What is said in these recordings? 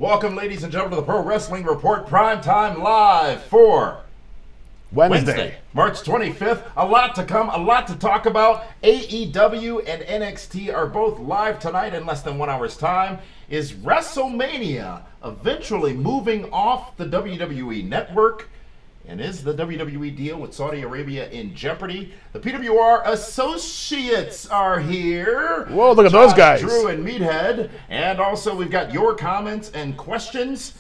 Welcome, ladies and gentlemen, to the Pro Wrestling Report Primetime Live for Wednesday, March 25th. A lot to come, a lot to talk about. AEW and NXT are both live tonight in less than 1 hour's time. Is Wrestlemania eventually moving off the WWE Network? And is the WWE deal with Saudi Arabia in jeopardy? The PWR Associates are here. Whoa, look at those guys. Drew and Meathead. And also we've got your comments and questions.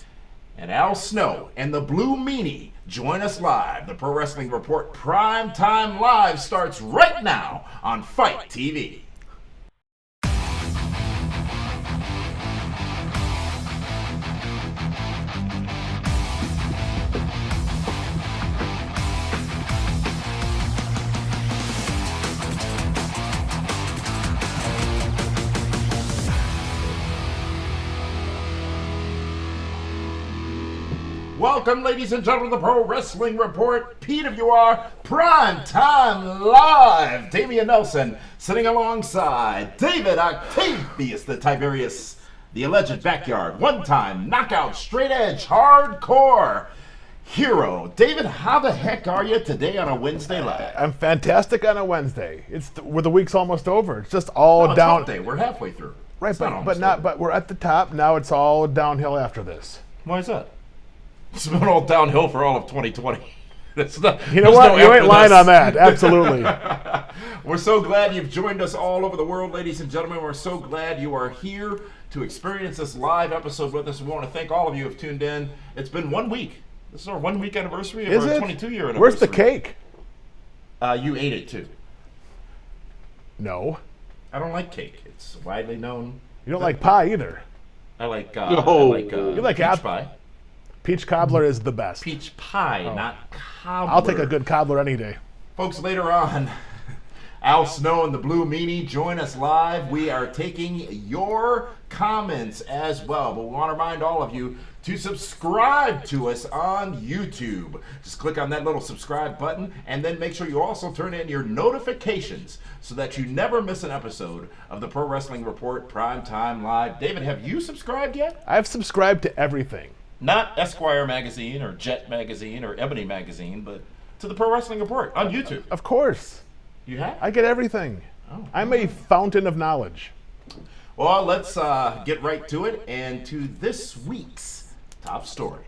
And Al Snow and the Blue Meanie join us live. The Pro Wrestling Report Primetime Live starts right now on Fight TV. Welcome, ladies and gentlemen, to the Pro Wrestling Report, PWR Primetime Live. Damian Nelson sitting alongside David Octavius, the Tiberius, the alleged backyard, one-time knockout, straight-edge, hardcore hero. David, how the heck are you today on a Wednesday live? I'm fantastic on a Wednesday. Where the week's almost over. It's just all down. It's hump day. We're halfway through. Right, but we're at the top. Now it's all downhill after this. Why is that? It's been all downhill for all of 2020. You know what? You ain't lying on that. Absolutely. We're so glad you've joined us all over the world, ladies and gentlemen. We're so glad you are here to experience this live episode with us. We want to thank all of you who have tuned in. It's been 1 week. This is our 1 week anniversary of our 22-year anniversary. Where's the cake? You ate it too. No. I don't like cake. It's widely known. You don't like pie either. I like you like peach pie. Peach cobbler is the best. Peach pie, not cobbler. I'll take a good cobbler any day. Folks, later on, Al Snow and the Blue Meanie join us live. We are taking your comments as well. But we want to remind all of you to subscribe to us on YouTube. Just click on that little subscribe button and then make sure you also turn in your notifications so that you never miss an episode of the Pro Wrestling Report Primetime Live. David, have you subscribed yet? I've subscribed to everything. Not Esquire Magazine or Jet Magazine or Ebony Magazine, but to the Pro Wrestling Report on YouTube. Of course. You have? I get everything. Oh, I'm a fountain of knowledge. Well, let's get right to it and to this week's top story.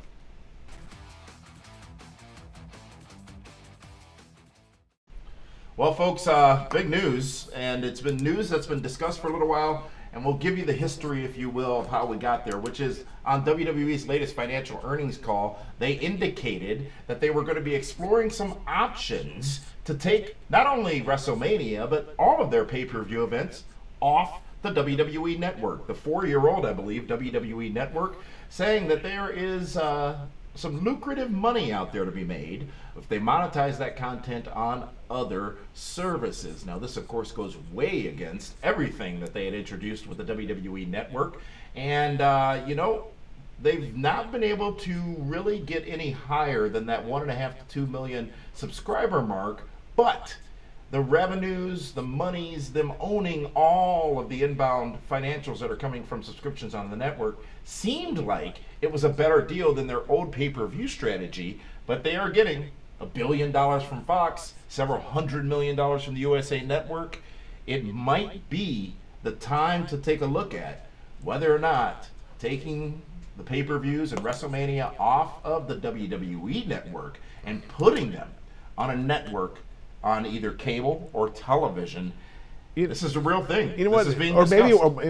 Well, folks, big news, and it's been news that's been discussed for a little while. And we'll give you the history, if you will, of how we got there, which is on WWE's latest financial earnings call, they indicated that they were going to be exploring some options to take not only WrestleMania, but all of their pay-per-view events off the WWE Network. The 4-year-old, I believe, WWE Network, saying that there is some lucrative money out there to be made if they monetize that content on other services. Now, this, of course, goes way against everything that they had introduced with the WWE Network. And, they've not been able to really get any higher than that 1.5 to 2 million subscriber mark. But the revenues, the monies, them owning all of the inbound financials that are coming from subscriptions on the network seemed like it was a better deal than their old pay-per-view strategy. But they are getting $1 billion from Fox, several $100 million from the USA Network. It might be the time to take a look at whether or not taking the pay-per-views and WrestleMania off of the WWE Network and putting them on a network on either cable or television. This is a real thing. You know what?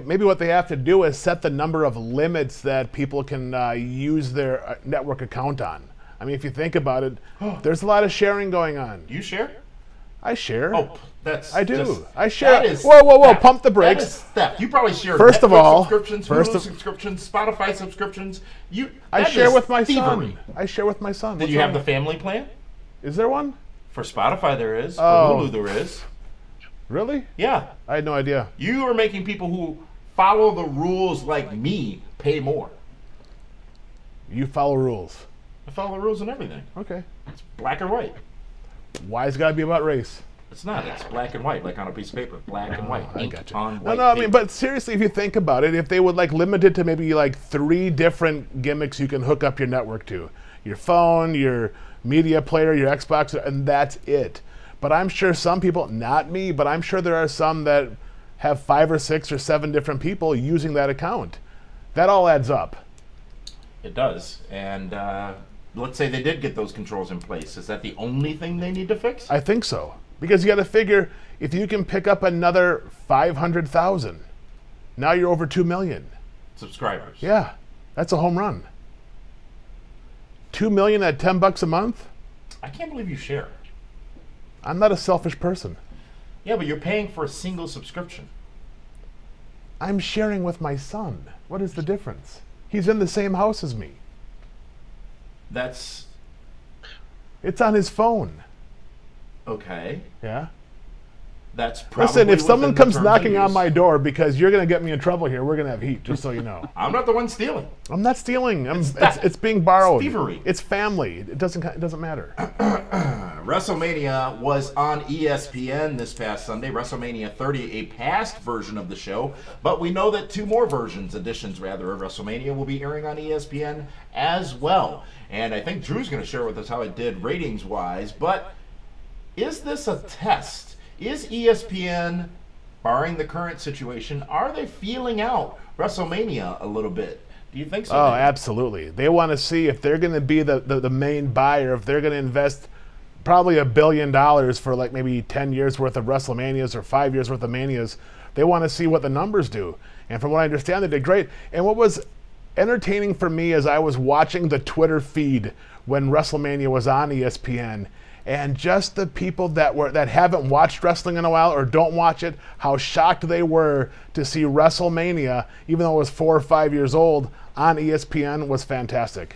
Maybe what they have to do is set the number of limits that people can use their network account on. I mean, if you think about it, there's a lot of sharing going on. Do you share? I share. Oh, I do. I share. Whoa, theft. Pump the brakes. That is theft. You probably share First Netflix of all, subscriptions, Hulu subscriptions, Spotify subscriptions. I share with my thievery. son. I share with my son. Did you have the family plan? Is there one? For Spotify there is. For Hulu there is. Really? Yeah. I had no idea. You are making people who follow the rules like me pay more. You follow rules. I follow the rules and everything. Okay. It's black or white. Why has it got to be about race? It's not. It's black and white, like on a piece of paper. Black and white. I Ink got you. on No, white I mean, paper. but seriously, if you think about it, if they would like limit it to maybe like 3 different gimmicks you can hook up your network to, your phone, your media player, your Xbox, and that's it. But I'm sure some people, not me, but I'm sure there are some that have 5 or 6 or 7 different people using that account. That all adds up. It does. And let's say they did get those controls in place. Is that the only thing they need to fix? I think so. Because you got to figure, if you can pick up another 500,000, now you're over 2 million. Subscribers. Yeah, that's a home run. 2 million at $10 a month? I can't believe you share. I'm not a selfish person. Yeah, but you're paying for a single subscription. I'm sharing with my son. What is the difference? He's in the same house as me. That's It's on his phone. okay. Yeah. That's probably Listen, if someone within the comes terms knocking of on use. my door because you're going to get me in trouble here, we're going to have heat, just so you know. I'm not the one stealing. I'm not stealing. theft. It's being borrowed. Thievery. It's family. It doesn't matter. WrestleMania was on ESPN this past Sunday. WrestleMania 30, a past version of the show, but we know that 2 more editions of WrestleMania will be airing on ESPN as well. And I think Drew's going to share with us how it did ratings-wise, but is this a test? Is ESPN, barring the current situation, are they feeling out WrestleMania a little bit? Do you think so? Oh, David? absolutely. They want to see if they're going to be the main buyer, if they're going to invest probably $1 billion for like maybe 10 years worth of WrestleManias or 5 years worth of Manias. They want to see what the numbers do. And from what I understand, they did great. And what was entertaining for me as I was watching the Twitter feed when WrestleMania was on ESPN, and just the people that haven't watched wrestling in a while or don't watch it, how shocked they were to see WrestleMania, even though it was 4 or 5 years old, on ESPN was fantastic.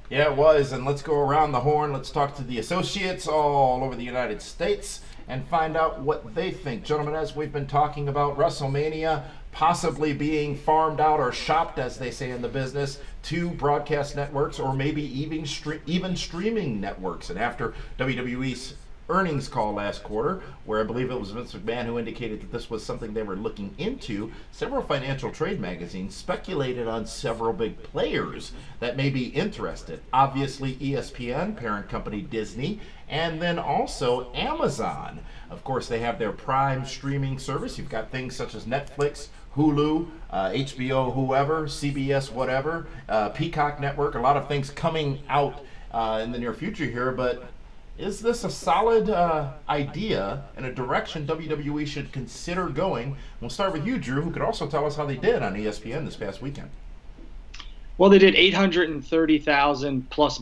Yeah, it was. And let's go around the horn. Let's talk to the associates all over the United States and find out what they think. Gentlemen, as we've been talking about WrestleMania possibly being farmed out or shopped, as they say in the business, to broadcast networks or maybe even streaming networks. And after WWE's earnings call last quarter, where I believe it was Vince McMahon who indicated that this was something they were looking into, several financial trade magazines speculated on several big players that may be interested. Obviously ESPN, parent company Disney, and then also Amazon. Of course, they have their Prime streaming service. You've got things such as Netflix, Hulu, HBO, whoever, CBS, whatever, Peacock Network, a lot of things coming out in the near future here, but is this a solid idea and a direction WWE should consider going? We'll start with you, Drew, who could also tell us how they did on ESPN this past weekend. Well, they did 830,000 plus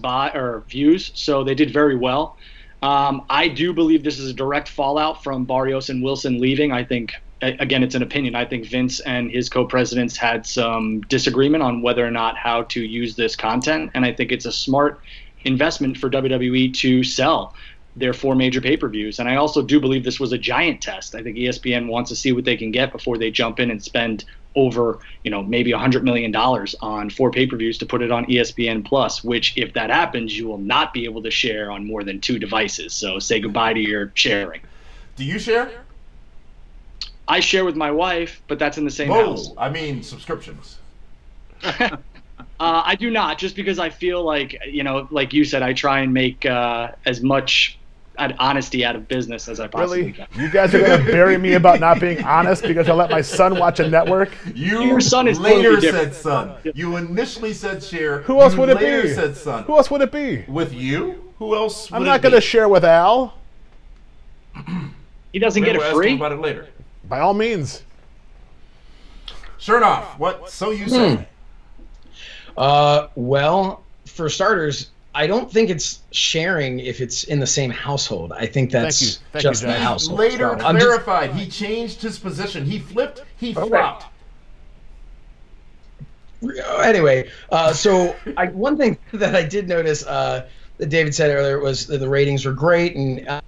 views, so they did very well. I do believe this is a direct fallout from Barrios and Wilson leaving. I think, again, it's an opinion. I think Vince and his co-presidents had some disagreement on whether or not how to use this content, and I think it's a smart investment for WWE to sell their 4 major pay-per-views. And I also do believe this was a giant test. I think ESPN wants to see what they can get before they jump in and spend over, maybe $100 million on 4 pay-per-views to put it on ESPN Plus, which if that happens, you will not be able to share on more than 2 devices. So say goodbye to your sharing. Do you share? I share with my wife, but that's in the same Whoa, house. I mean subscriptions. I do not, just because I feel like, like you said, I try and make as much honesty out of business as I possibly Really? can. You guys are going to bury me about not being honest because I let my son watch a network? Your son is later totally said different. son. You initially said share. Who else you would it later be? said son. Who else would it be? With you? Who else would I'm it not be? going to share with Al. He doesn't get We'll it ask him free. about it later. By all means. Sure enough. What? So you say? Well, for starters, I don't think it's sharing if it's in the same household. I think that's Thank you, just the John. household. Later I'm just- clarified. He changed his position. He flipped. He flopped. Anyway, so one thing that I did notice that David said earlier was that the ratings were great, and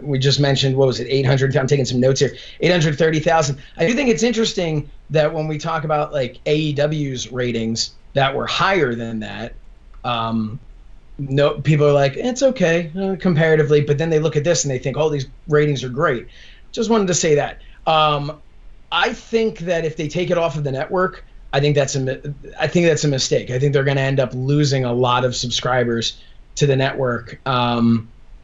we just mentioned, what was it, 800? I'm taking some notes here. 830,000. I do think it's interesting that when we talk about like AEW's ratings that were higher than that, no, people are like, it's okay comparatively, but then they look at this and they think, oh, these ratings are great. Just wanted to say that. I think that if they take it off of the network, I think that's a mistake. I think they're going to end up losing a lot of subscribers to the network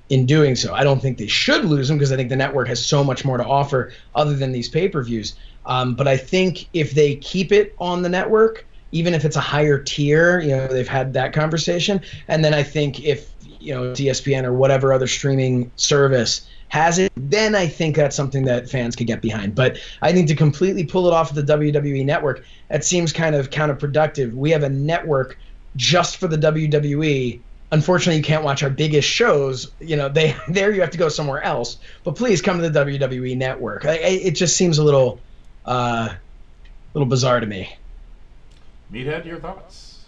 in doing so. I don't think they should lose them because I think the network has so much more to offer other than these pay-per-views. But I think if they keep it on the network, even if it's a higher tier, they've had that conversation. And then I think if, ESPN or whatever other streaming service has it, then I think that's something that fans could get behind. But I think to completely pull it off of the WWE Network, that seems kind of counterproductive. We have a network just for the WWE. Unfortunately, you can't watch our biggest shows. There you have to go somewhere else. But please come to the WWE Network. It just seems a little bizarre to me. Meathead, your thoughts?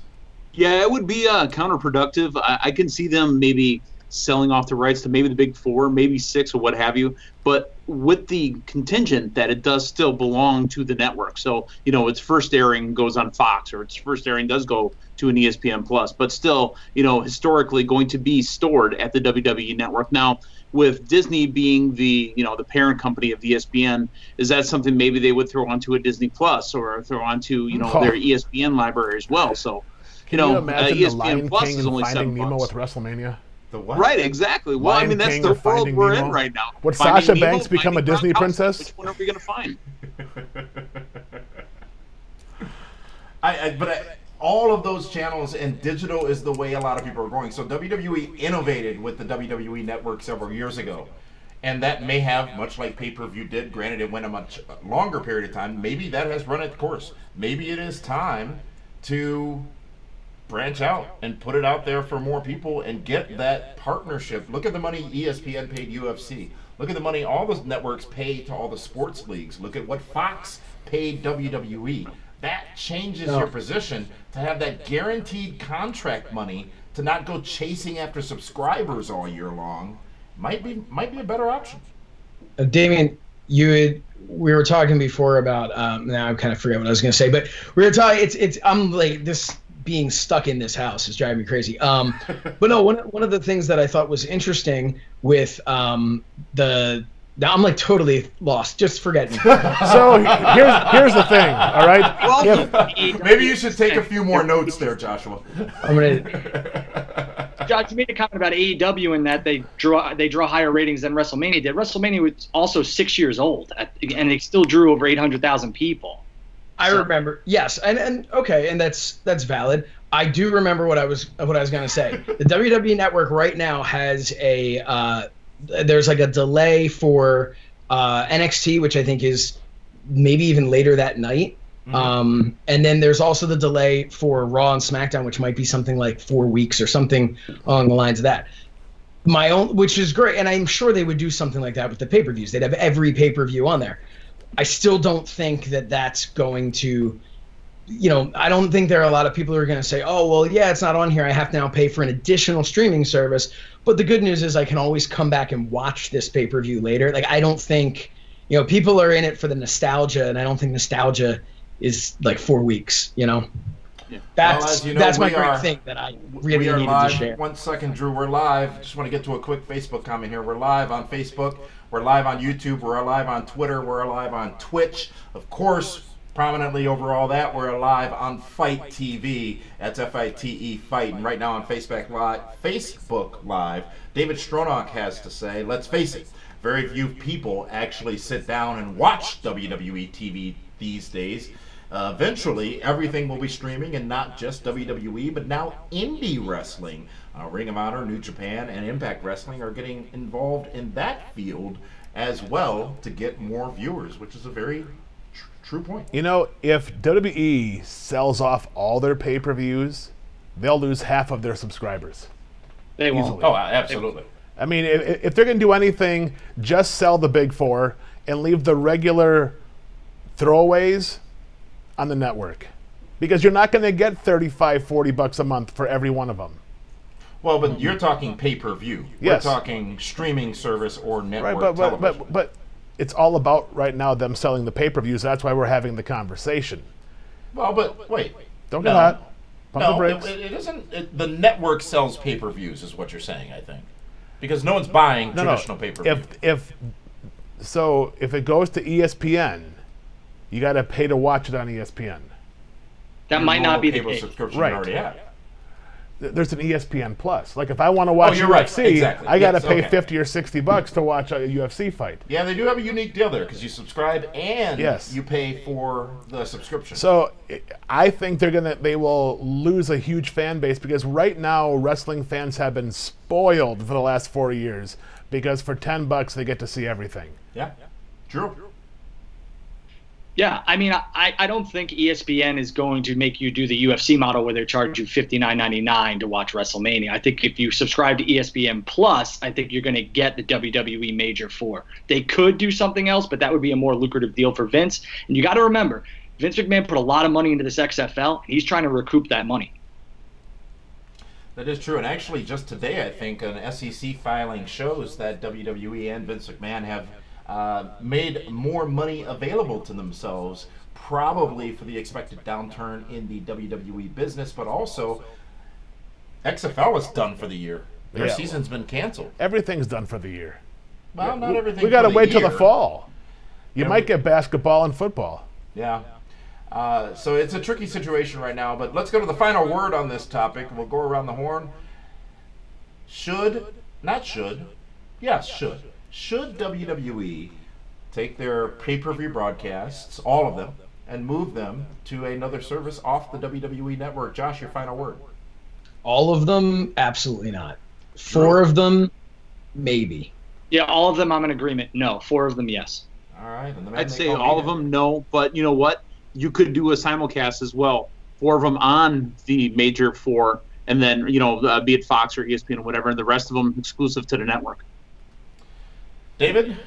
Yeah, it would be counterproductive. I can see them maybe selling off the rights to maybe the big four, maybe six, or what have you, but with the contingent that it does still belong to the network. So, its first airing goes on Fox, or its first airing does go to an ESPN Plus, but still, historically going to be stored at the WWE Network. Now, with Disney being the parent company of ESPN, is that something maybe they would throw onto a Disney Plus or throw onto, their ESPN library as well? So, Can you imagine ESPN the Lion Plus King is only and Finding $7. Nemo with WrestleMania? The what? Right, exactly. Well, Lion that's King the or world Finding we're Nemo? in right now. Would Finding Sasha Nemo, Banks become a Finding Disney Gronkowski. princess? Which one are we going to find? All of those channels and digital is the way a lot of people are going. So WWE innovated with the WWE Network several years ago. And that may have, much like pay-per-view did, granted it went a much longer period of time, maybe that has run its course. Maybe it is time to branch out and put it out there for more people and get that partnership. Look at the money ESPN paid UFC. Look at the money all the networks pay to all the sports leagues. Look at what Fox paid WWE. That changes your position to have that guaranteed contract money to not go chasing after subscribers all year long. Might be a better option. Damien, we were talking before about now I kind of forget what I was going to say, but we were talking. I'm like, this being stuck in this house is driving me crazy. But no, one of the things that I thought was interesting with now I'm like totally lost. Just forget me. So here's the thing. All right. Well, Maybe you should take a few more notes there, Joshua. I'm gonna. Josh, you made a comment about AEW and that they draw higher ratings than WrestleMania did. WrestleMania was also 6 years old, and they still drew over 800,000 people. I remember, yes, and okay, and that's valid. I do remember what I was going to say. The WWE Network right now has there's like a delay for NXT, which I think is maybe even later that night. Mm-hmm. And then there's also the delay for Raw and SmackDown, which might be something like 4 weeks or something along the lines of that. Which is great, and I'm sure they would do something like that with the pay-per-views. They'd have every pay-per-view on there. I still don't think that that's going to, I don't think there are a lot of people who are going to say, oh, well, yeah, it's not on here. I have to now pay for an additional streaming service. But the good news is I can always come back and watch this pay-per-view later. Like, I don't think, people are in it for the nostalgia, and I don't think nostalgia is like 4 weeks, Yeah. That's my great thing that I really needed live. To share. 1 second, Drew. We're live. Just want to get to a quick Facebook comment here. We're live on Facebook. We're live on YouTube. We're live on Twitter. We're live on Twitch. Of course, prominently over all that, we're live on Fight TV. That's FITE Fight. And right now on Facebook Live, David Stronach has to say, let's face it, very few people actually sit down and watch WWE TV these days. Eventually, everything will be streaming, and not just WWE, but now indie wrestling. Ring of Honor, New Japan, and Impact Wrestling are getting involved in that field as well to get more viewers, which is a very true point. If WWE sells off all their pay-per-views, they'll lose half of their subscribers. They won't. Easily. Oh, absolutely. I mean, if they're going to do anything, just sell the big four and leave the regular throwaways on the network, because you're not going to get $35-40 a month for every one of them. Well, but you're talking pay-per-view. Yes. We're talking streaming service or network Right, television. but it's all about right now them selling the pay-per-views. That's why we're having the conversation. Well, but wait. Don't get hot. Pump the No, brakes. it isn't. The network sells pay-per-views, is what you're saying, I think, because no one's buying traditional pay-per-view. If it goes to ESPN, you got to pay to watch it on ESPN. That might not be the cable case. subscription Right. you already have. There's an ESPN Plus. Like if I want to watch you're right. UFC, Exactly. I got to Yes, pay okay. $50 or $60 to watch a UFC fight. Yeah, they do have a unique deal there because you subscribe and Yes. you pay for the subscription. So I think they will lose a huge fan base because right now wrestling fans have been spoiled for the last 4 years because for $10 they get to see everything. Yeah, true. Yeah, I mean, I don't think ESPN is going to make you do the UFC model where they charge you $59.99 to watch WrestleMania. I think if you subscribe to ESPN Plus, I think you're going to get the WWE Major 4. They could do something else, but that would be a more lucrative deal for Vince. And you got to remember, Vince McMahon put a lot of money into this XFL, and he's trying to recoup that money. That is true. And actually, just today, I think an SEC filing shows that WWE and Vince McMahon have made more money available to themselves, probably for the expected downturn in the WWE business, but also XFL is done for the year. Their Yeah. season's been canceled. Everything's done for the year. Well, not everything. We got to for the wait till the year. fall. You Yeah, might we- get basketball and football. Yeah. So it's a tricky situation right now, but let's go to the final word on this topic. We'll go around the horn. Should WWE take their pay-per-view broadcasts, all of them, and move them to another service off the WWE Network? Josh, your final word. All of them, absolutely not. 4 of them, maybe. Yeah, all of them I'm in agreement. No, 4 of them, yes. All right. And the man I'd they say call all of Meanie. them, no. But you know what? You could do a simulcast as well. 4 of them on the major 4, and then, be it Fox or ESPN or whatever, and the rest of them exclusive to the network. David,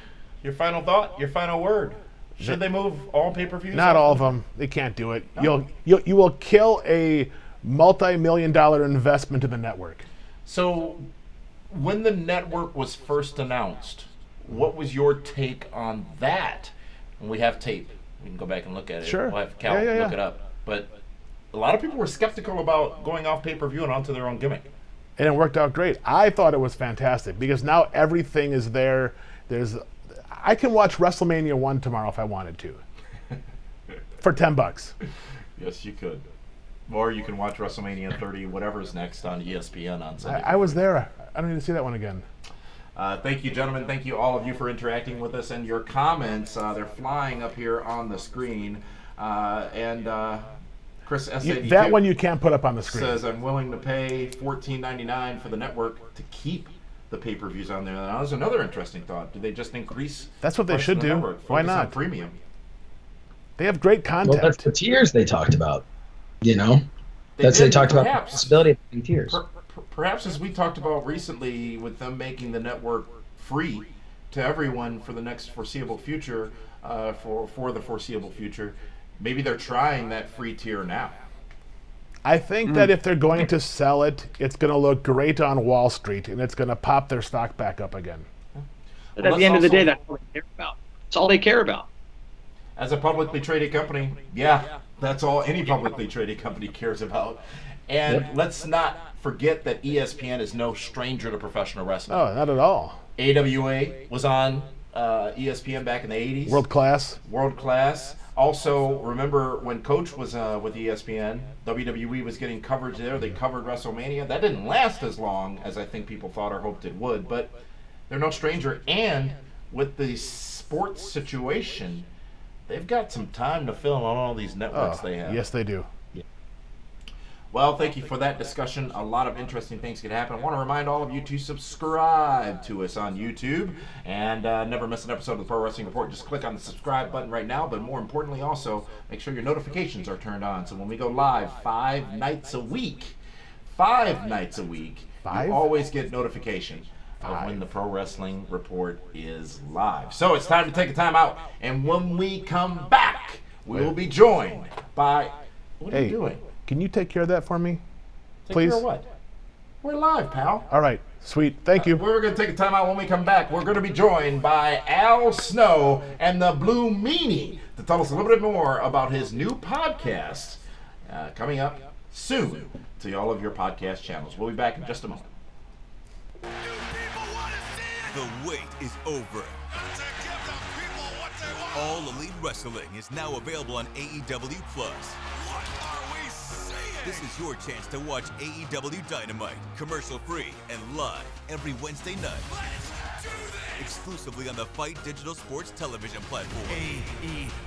your final thought, your final word. Should they move all pay-per-views? Not off all the- of them. They can't do it. You will kill a multi-million-dollar investment in the network. So, when the network was first announced, what was your take on that? And we have tape. We can go back and look at it. Sure. We'll have Cal Yeah. look it up. But a lot of people were skeptical about going off pay-per-view and onto their own gimmick. And it worked out great. I thought it was fantastic because now everything is there. I can watch WrestleMania 1 tomorrow if I wanted to. For $10. Yes, you could. Or you can watch WrestleMania 30, whatever's next on ESPN on Sunday. I was there. I don't need to see that one again. Thank you, gentlemen. Thank you, all of you, for interacting with us and your comments. They're flying up here on the screen. Chris S82 That one you can't put up on the screen. says, I'm willing to pay $14.99 for the network to keep the pay-per-views on there. Now, there's another interesting thought. Do they just increase? That's what they price should of the do. network, Why focus on not? premium. They have great Well, content. that's the tiers they talked about. They did, talked about the perhaps. possibility of having tiers. Perhaps, as we talked about recently, with them making the network free to everyone for the next foreseeable future, for the foreseeable future, maybe they're trying that free tier now. I think that if they're going to sell it, it's going to look great on Wall Street, and it's going to pop their stock back up again. But Well, at the end of the let's day, that's all they care about. It's all they care about. As a publicly traded company, yeah, that's all any publicly traded company cares about. And let's not forget that ESPN is no stranger to professional wrestling. Oh, not at all. AWA was on ESPN back in the 80s. World class. World class. Also, remember when Coach was with ESPN, WWE was getting coverage there. They covered WrestleMania. That didn't last as long as I think people thought or hoped it would, but they're no stranger. And with the sports situation, they've got some time to fill on all these networks they have. Yes, they do. Well, thank you for that discussion. A lot of interesting things could happen. I want to remind all of you to subscribe to us on YouTube and never miss an episode of the Pro Wrestling Report. Just click on the subscribe button right now, but more importantly also, make sure your notifications are turned on. So when we go live 5 nights a week, Five? you always get notification of when the Pro Wrestling Report is live. So it's time to take a time out, and when we come back, we will be joined by... What are you doing? Can you take care of that for me? Take Please? care of what? We're live, pal. All right. Sweet. Thank you. We're going to take a time out. When we come back, we're going to be joined by Al Snow and the Blue Meanie to tell us a little bit more about his new podcast coming up soon to all of your podcast channels. We'll be back in just a moment. The wait is over. All Elite Wrestling is now available on AEW Plus. What are we seeing? This is your chance to watch AEW Dynamite, commercial-free and live every Wednesday night. Let's do this! Exclusively on the Fight Digital Sports television platform.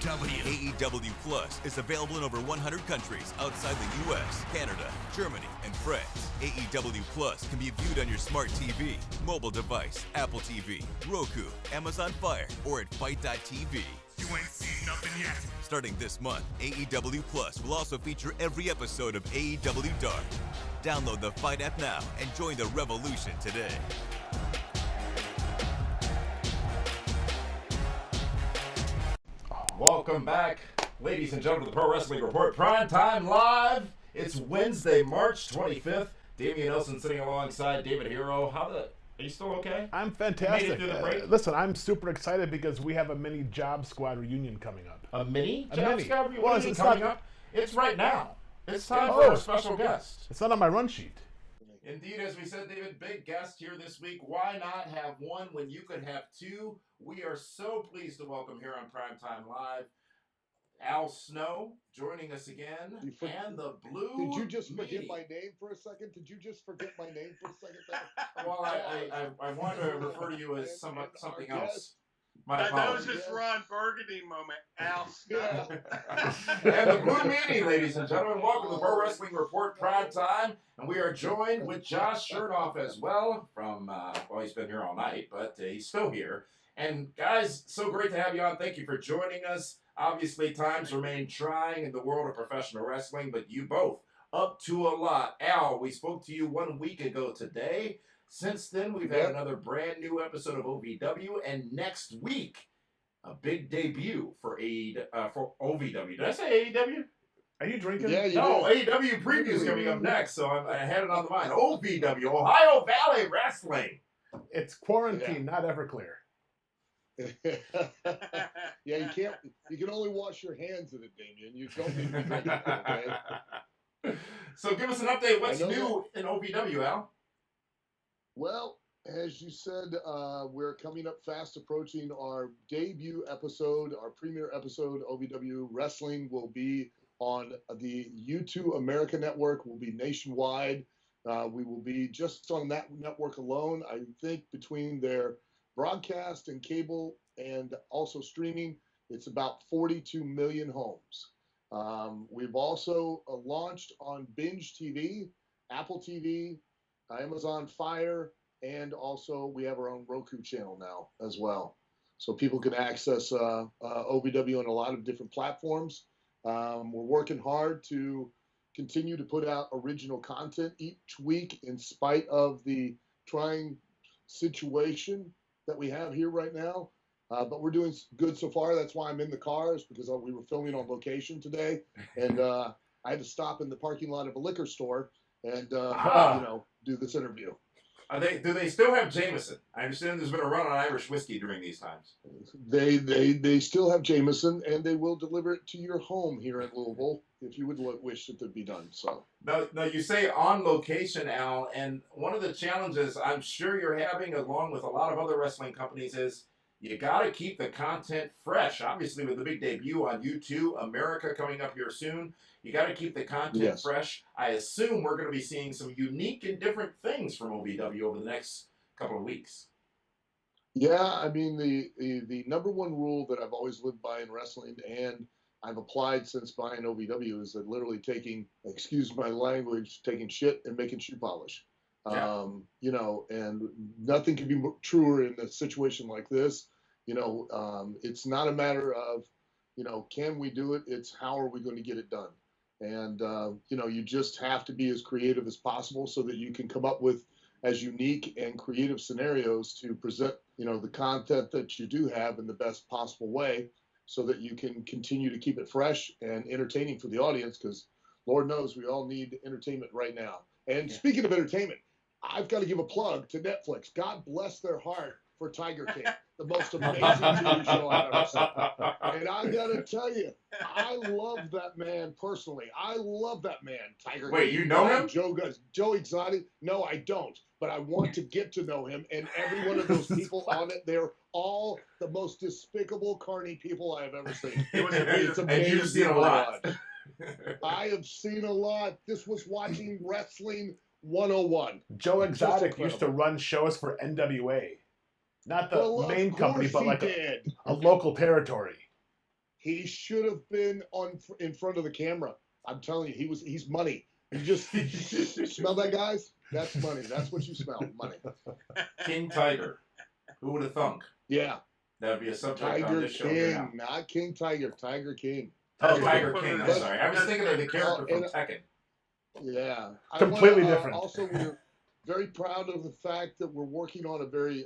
AEW Plus is available in over 100 countries outside the U.S., Canada, Germany, and France. AEW Plus can be viewed on your smart TV, mobile device, Apple TV, Roku, Amazon Fire, or at Fight.tv. You ain't seen nothing yet. Starting this month, AEW Plus will also feature every episode of AEW Dark. Download the Fight app now and join the revolution today. Welcome back, ladies and gentlemen, to the Pro Wrestling Report Prime Time Live. It's Wednesday, March 25th. Damian Nelson sitting alongside David Hero. Are you still okay? I'm fantastic. Made it through the break? Listen, I'm super excited because we have a mini Job Squad reunion coming up. A mini? A Job mini. Squad Well, reunion it's coming not- up? It's right now. It's time for a special guest. It's not on my run sheet. Indeed, as we said, David, big guest here this week. Why not have one when you could have two? We are so pleased to welcome here on Primetime Live Al Snow joining us again, and the Blue. Did you just forget Meanie. my name for a second? Did you just forget my name for a second? Well, I want to refer to you as something else. My That was apologies. his Ron Burgundy moment, Al Snow. And the Blue Meanie, ladies and gentlemen, welcome to the Pro Wrestling Report Prime Time. And we are joined with Josh Chernoff as well from, well, he's been here all night, but he's still here. And guys, so great to have you on. Thank you for joining us. Obviously, times remain trying in the world of professional wrestling, but you both up to a lot. Al, we spoke to you 1 week ago today. Since then, we've had another brand new episode of OVW, and next week, a big debut for for OVW. Did I say AEW? Are you drinking? Yeah, you No, did. AEW preview's coming up next, so I had it on the mind. OVW, Ohio Valley Wrestling. It's quarantine, not Everclear. Yeah, you can't. You can only wash your hands in it, Damien. You don't need to be drinking it, okay? So give us an update. What's I know new in OVW, Al? Well, as you said, we're coming up fast approaching our debut episode, our premiere episode. OVW Wrestling will be on the U2 America Network, will be nationwide. We will be just on that network alone. I think between their broadcast and cable and also streaming, it's about 42 million homes. We've also launched on Binge TV, Apple TV, Amazon Fire, and also we have our own Roku channel now as well. So people can access OVW on a lot of different platforms. We're working hard to continue to put out original content each week in spite of the trying situation that we have here right now. But we're doing good so far. That's why I'm in the cars, because we were filming on location today. And I had to stop in the parking lot of a liquor store and do this interview. Do they still have Jameson? I understand there's been a run on Irish whiskey during these times. They still have Jameson, and they will deliver it to your home here in Louisville if you would wish it to be done. So Now you say on location, Al, and one of the challenges I'm sure you're having, along with a lot of other wrestling companies, is you got to keep the content fresh. Obviously, with the big debut on U2 America coming up here soon, you got to keep the content fresh. I assume we're going to be seeing some unique and different things from OVW over the next couple of weeks. yeah, I mean the number one rule that I've always lived by in wrestling, and I've applied since buying OVW, is that literally taking, excuse my language, taking shit and making shoe polish. Yeah. And nothing can be truer in a situation like this. It's not a matter of, can we do it? It's how are we going to get it done? And, you just have to be as creative as possible so that you can come up with as unique and creative scenarios to present, the content that you do have in the best possible way so that you can continue to keep it fresh and entertaining for the audience, because Lord knows we all need entertainment right now. And speaking of entertainment, I've got to give a plug to Netflix. God bless their heart. for Tiger King, the most amazing TV show I've ever seen. And I gotta tell you, I love that man personally. I love that man, Tiger King. Wait, you know him? Joe Exotic? No, I don't. But I want to get to know him. And every one of those people on it, they're all the most despicable, carny people I have ever seen. It's amazing. And you've seen a lot. I have seen a lot. This was watching Wrestling 101. Joe Exotic used to run shows for NWA. Not the main company, but like a local territory. He should have been in front of the camera. I'm telling you, he's money. You just smell that, guys? That's money. That's what you smell, money. King Tiger. Who would have thunk? Yeah. That would be a subject on Tiger this show. King, not King Tiger. Tiger King. Oh, Tiger King. I'm sorry. I was thinking of the character from Tekken. Yeah. Completely different. Also, we're very proud of the fact that we're working on a very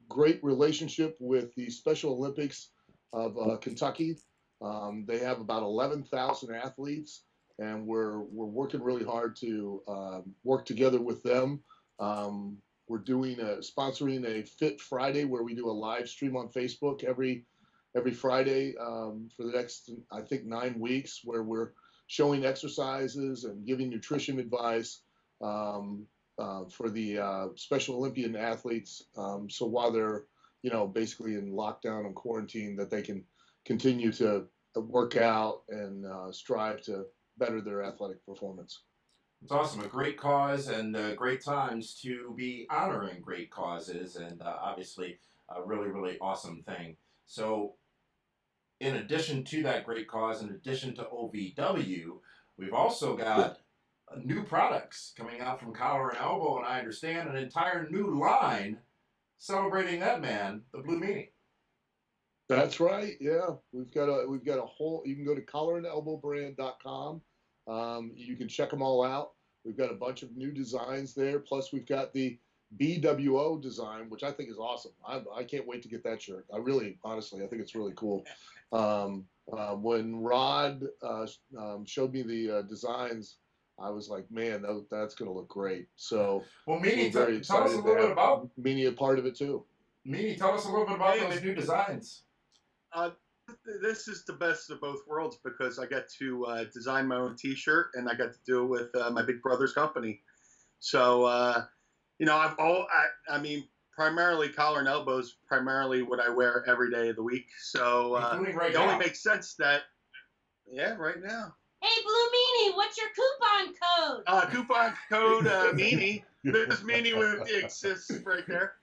great relationship with the Special Olympics of Kentucky. They have about 11,000 athletes, and we're working really hard to work together with them. We're sponsoring a Fit Friday where we do a live stream on Facebook every Friday for the next, I think, 9 weeks, where we're showing exercises and giving nutrition advice for the Special Olympian athletes. So while they're, basically in lockdown and quarantine, that they can continue to work out and strive to better their athletic performance. It's awesome. A great cause and great times to be honoring great causes, and obviously a really, really awesome thing. So in addition to that great cause, in addition to OVW, we've also got new products coming out from Collar and Elbow, and I understand an entire new line celebrating that man, the Blue Meanie. That's right. Yeah, we've got a whole. You can go to collarandelbowbrand.com. You can check them all out. We've got a bunch of new designs there. Plus, we've got the BWO design, which I think is awesome. I can't wait to get that shirt. Honestly, I think it's really cool. When Rod showed me the designs, I was like, man, that's going to look great. So, well, Meanie, tell us a little bit about Meanie, a part of it too. Meanie, tell us a little bit about those new designs. This is the best of both worlds because I got to design my own T-shirt and I got to do it with my big brother's company. So, primarily Collar and Elbows, primarily what I wear every day of the week. So it only makes sense that, right now. Hey, Blue Meanie, what's your coupon code? Coupon code Meanie. There's Meanie with the exists right there.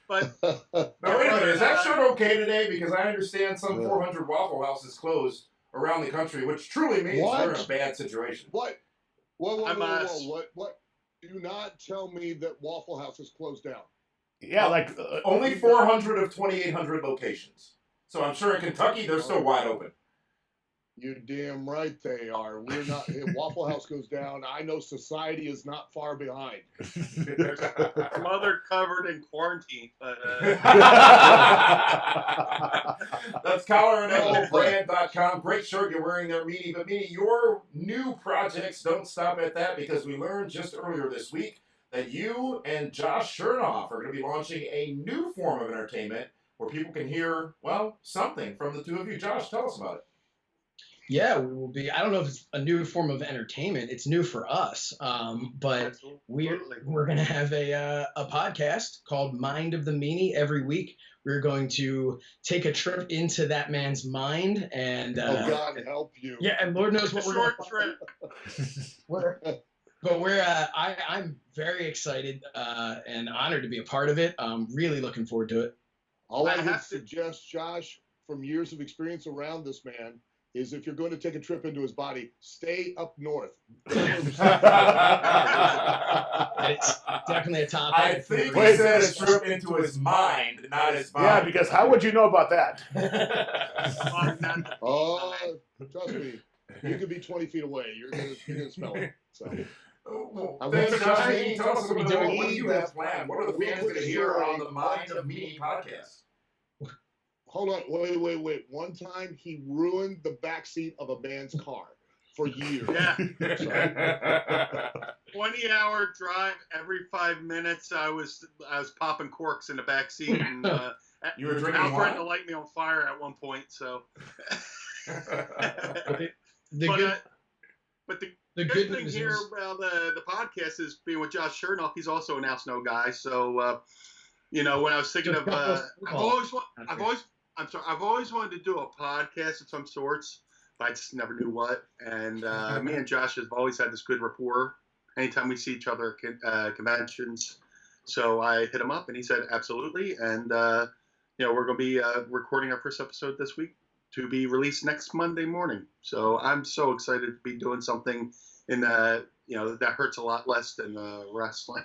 But now, wait a minute, is that shirt okay today? Because I understand some 400 Waffle Houses closed around the country, which truly means we're in a bad situation. What? Whoa. What? Do not tell me that Waffle House is closed down. Yeah, only 400 of 2,800 locations. So I'm sure in Kentucky they're still wide open. You're damn right they are. We're not. If Waffle House goes down, I know society is not far behind. Mother covered in quarantine. But, That's collarandelbowbrand.com. Great shirt you're wearing there, Meanie. But Meanie, your new projects don't stop at that, because we learned just earlier this week that you and Josh Chernoff are going to be launching a new form of entertainment where people can hear, something from the two of you. Josh, tell us about it. Yeah, we will be. I don't know if it's a new form of entertainment. It's new for us, but we're going to have a podcast called Mind of the Meanie every week. We're going to take a trip into that man's mind, and God help you. Yeah, and Lord knows what we're going to. I'm very excited and honored to be a part of it. I'm really looking forward to it. All I would suggest, Josh, from years of experience around this man, is if you're going to take a trip into his body, stay up north. It's definitely a topic. I think he said a trip into his mind, not his body. Yeah, because how would you know about that? Trust me, you could be 20 feet away. You're gonna smell it. So. Thanks, Josh. Tell us what do you have planned? What are the fans going to hear on the Mind of Meanie podcast? Hold on, wait. One time he ruined the backseat of a man's car. for years. Yeah. So, 20-hour drive every 5 minutes. I was popping corks in the back seat, and You were drinking Al threatened wine? to light me on fire at one point. So, but the good thing news here is- about the podcast is being with Josh Chernoff. He's also an Al Snow guy. So, when I was thinking of, I've always wanted to do a podcast of some sorts, but I just never knew what. And me and Josh have always had this good rapport. Anytime we see each other at conventions, so I hit him up, and he said absolutely. And we're going to be recording our first episode this week to be released next Monday morning. So I'm so excited to be doing something in that hurts a lot less than wrestling.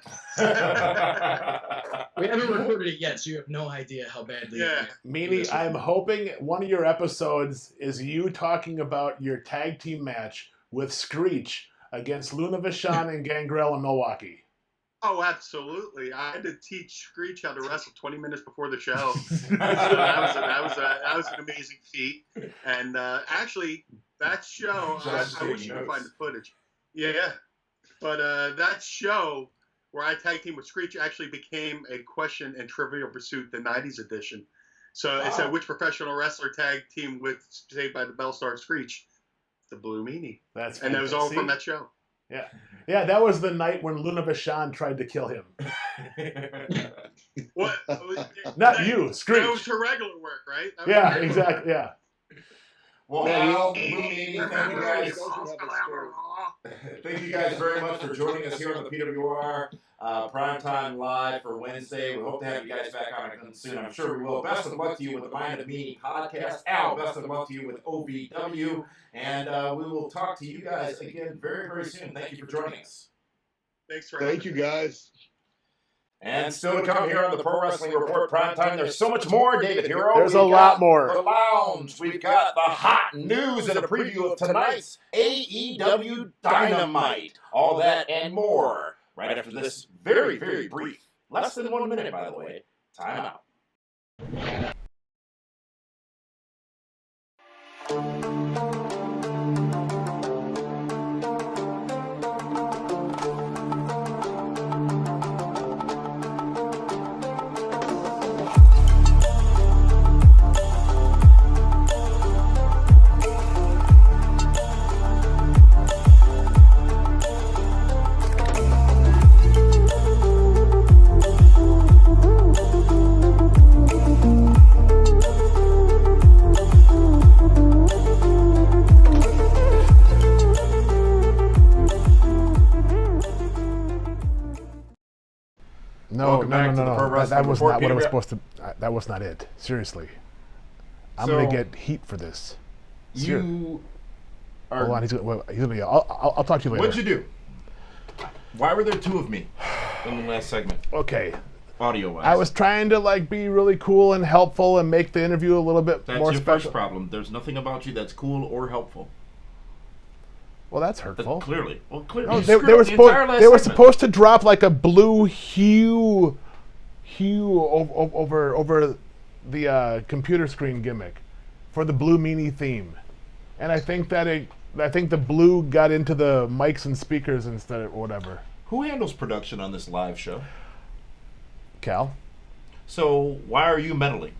We haven't recorded it yet, so you have no idea how badly. Yeah. Meanie, I'm hoping one of your episodes is you talking about your tag team match with Screech against Luna Vachon and Gangrel in Milwaukee. Oh, absolutely! I had to teach Screech how to wrestle 20 minutes before the show. So that was an amazing feat. And actually, that show, I wish you could find the footage. Yeah, but that show where I tag team with Screech actually became a question and Trivial Pursuit, the '90s edition. So it said, which professional wrestler tag team with Saved by the Bell star Screech? The Blue Meanie. That's and it was all fantastic. from that show. Yeah, that was the night when Luna Vachon tried to kill him. What? Not you, Screech. That was her regular work, right? That was Yeah, her regular exactly. Yeah. Well, Al, Blue Meanie, thank you guys. work. Thank you guys very much for joining us here on the PWR Primetime Live for Wednesday. We hope to have you guys back on again soon. I'm sure we will. Best of luck to you with the Mind of Meanie podcast. Al, best of luck to you with OVW. And we will talk to you guys again very, very soon. Thank you for joining us. Thanks for thank you, guys. And still to come here on the Pro Wrestling Report Primetime, there's so much more, David Hero. There's a We've lot got more. The Lounge. We've got the hot news and a preview of tonight's AEW Dynamite. All that and more right after this very, very brief, less than 1 minute, by the way, time out. No, Welcome back to the Pro Wrestling That was Report, not what I was Peter. supposed to. That was not it. Seriously, I'm So, gonna get heat for this. You are. Hold on, he's gonna be. I'll talk to you later. What'd you do? Why were there two of me in the last segment, Okay, audio-wise? I was trying to be really cool and helpful and make the interview a little bit That's more your special. first problem. There's nothing about you that's cool or helpful. Well, that's hurtful. Clearly. Well, clearly. No, You they screwed were up the entire last they were segment. supposed to drop like a blue hue over the computer screen gimmick for the Blue Meanie theme, and I think the blue got into the mics and speakers instead of whatever. Who handles production on this live show? Cal, So why are you meddling?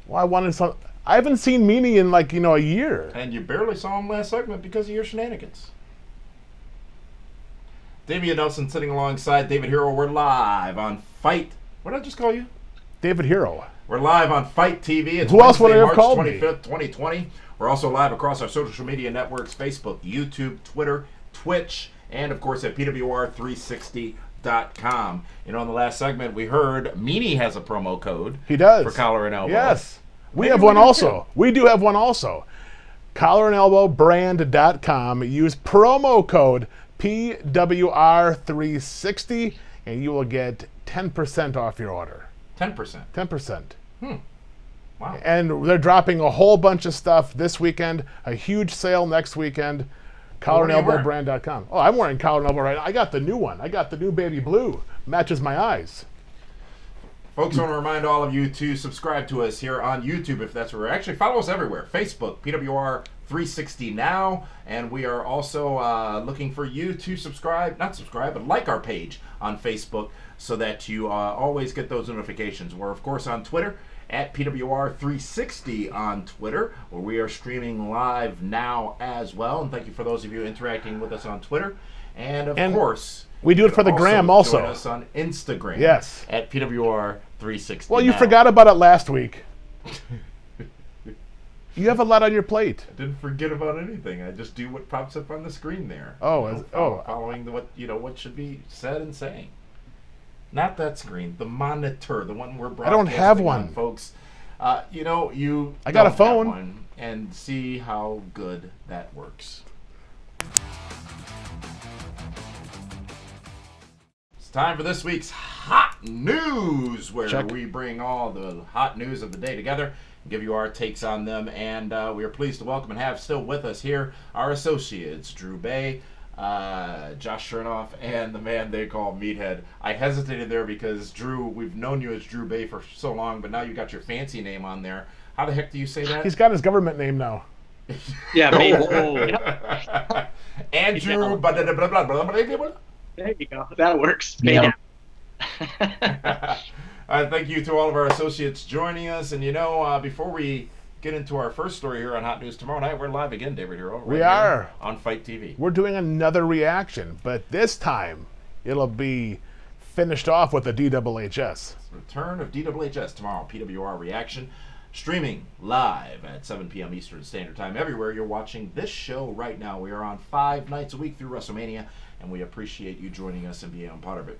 well, I wanted some. I haven't seen Meanie in a year. And you barely saw him last segment because of your shenanigans. Damian Nelson sitting alongside David Hero. We're live on Fight. What did I just call you? David Hero. We're live on Fight TV. It's Who else would I Wednesday, have March called me? 25th, 2020. We're also live across our social media networks, Facebook, YouTube, Twitter, Twitch, and of course at PWR360.com. In the last segment we heard Meanie has a promo code. He does. For collar and elbow. Yes. We Maybe have we one do also. too. We do have one also. Collarandelbowbrand.com. Use promo code PWR360 and you will get 10% off your order. 10%. 10%. Wow. And they're dropping a whole bunch of stuff this weekend, a huge sale next weekend. What are you wearing? Collarandelbowbrand.com. Oh, I'm wearing Collar and Elbow right now. I got the new one. I got the new baby blue. Matches my eyes. Folks, I want to remind all of you to subscribe to us here on YouTube if that's where we're actually follow us everywhere. Facebook, PWR 360 now, and we are also looking for you to but like our page on Facebook so that you always get those notifications. We're, of course, on Twitter at PWR360 on Twitter, where we are streaming live now as well. And thank you for those of you interacting with us on Twitter. And, of course, we do it for the gram also. Join us on Instagram. Yes. At PWR360. Well, you forgot about it last week. You have a lot on your plate. I didn't forget about anything. I just do what pops up on the screen there. Following what should be said and saying. Not that screen, the monitor, the one we're broadcasting I don't have one, on, folks. I got a phone. Have one, and see how good that works. It's time for this week's Hot News, where we bring all the hot news of the day together and give you our takes on them. And we are pleased to welcome and have still with us here our associates, Drew Bay, Josh Chernoff, and the man they call Meathead. I hesitated there because, Drew, we've known you as Drew Bay for so long, but now you got your fancy name on there. How the heck do you say that? He's got his government name now. Yeah, Andrew. There you go. That works. Yeah. Thank you to all of our associates joining us. And, before we get into our first story here on Hot News tomorrow night, we're live again, David Hero. We are. On Fight TV. We're doing another reaction, but this time it'll be finished off with the DWHS. Return of DWHS tomorrow, PWR Reaction. Streaming live at 7 p.m. Eastern Standard Time everywhere you're watching this show right now. We are on 5 nights a week through WrestleMania, and we appreciate you joining us and being a part of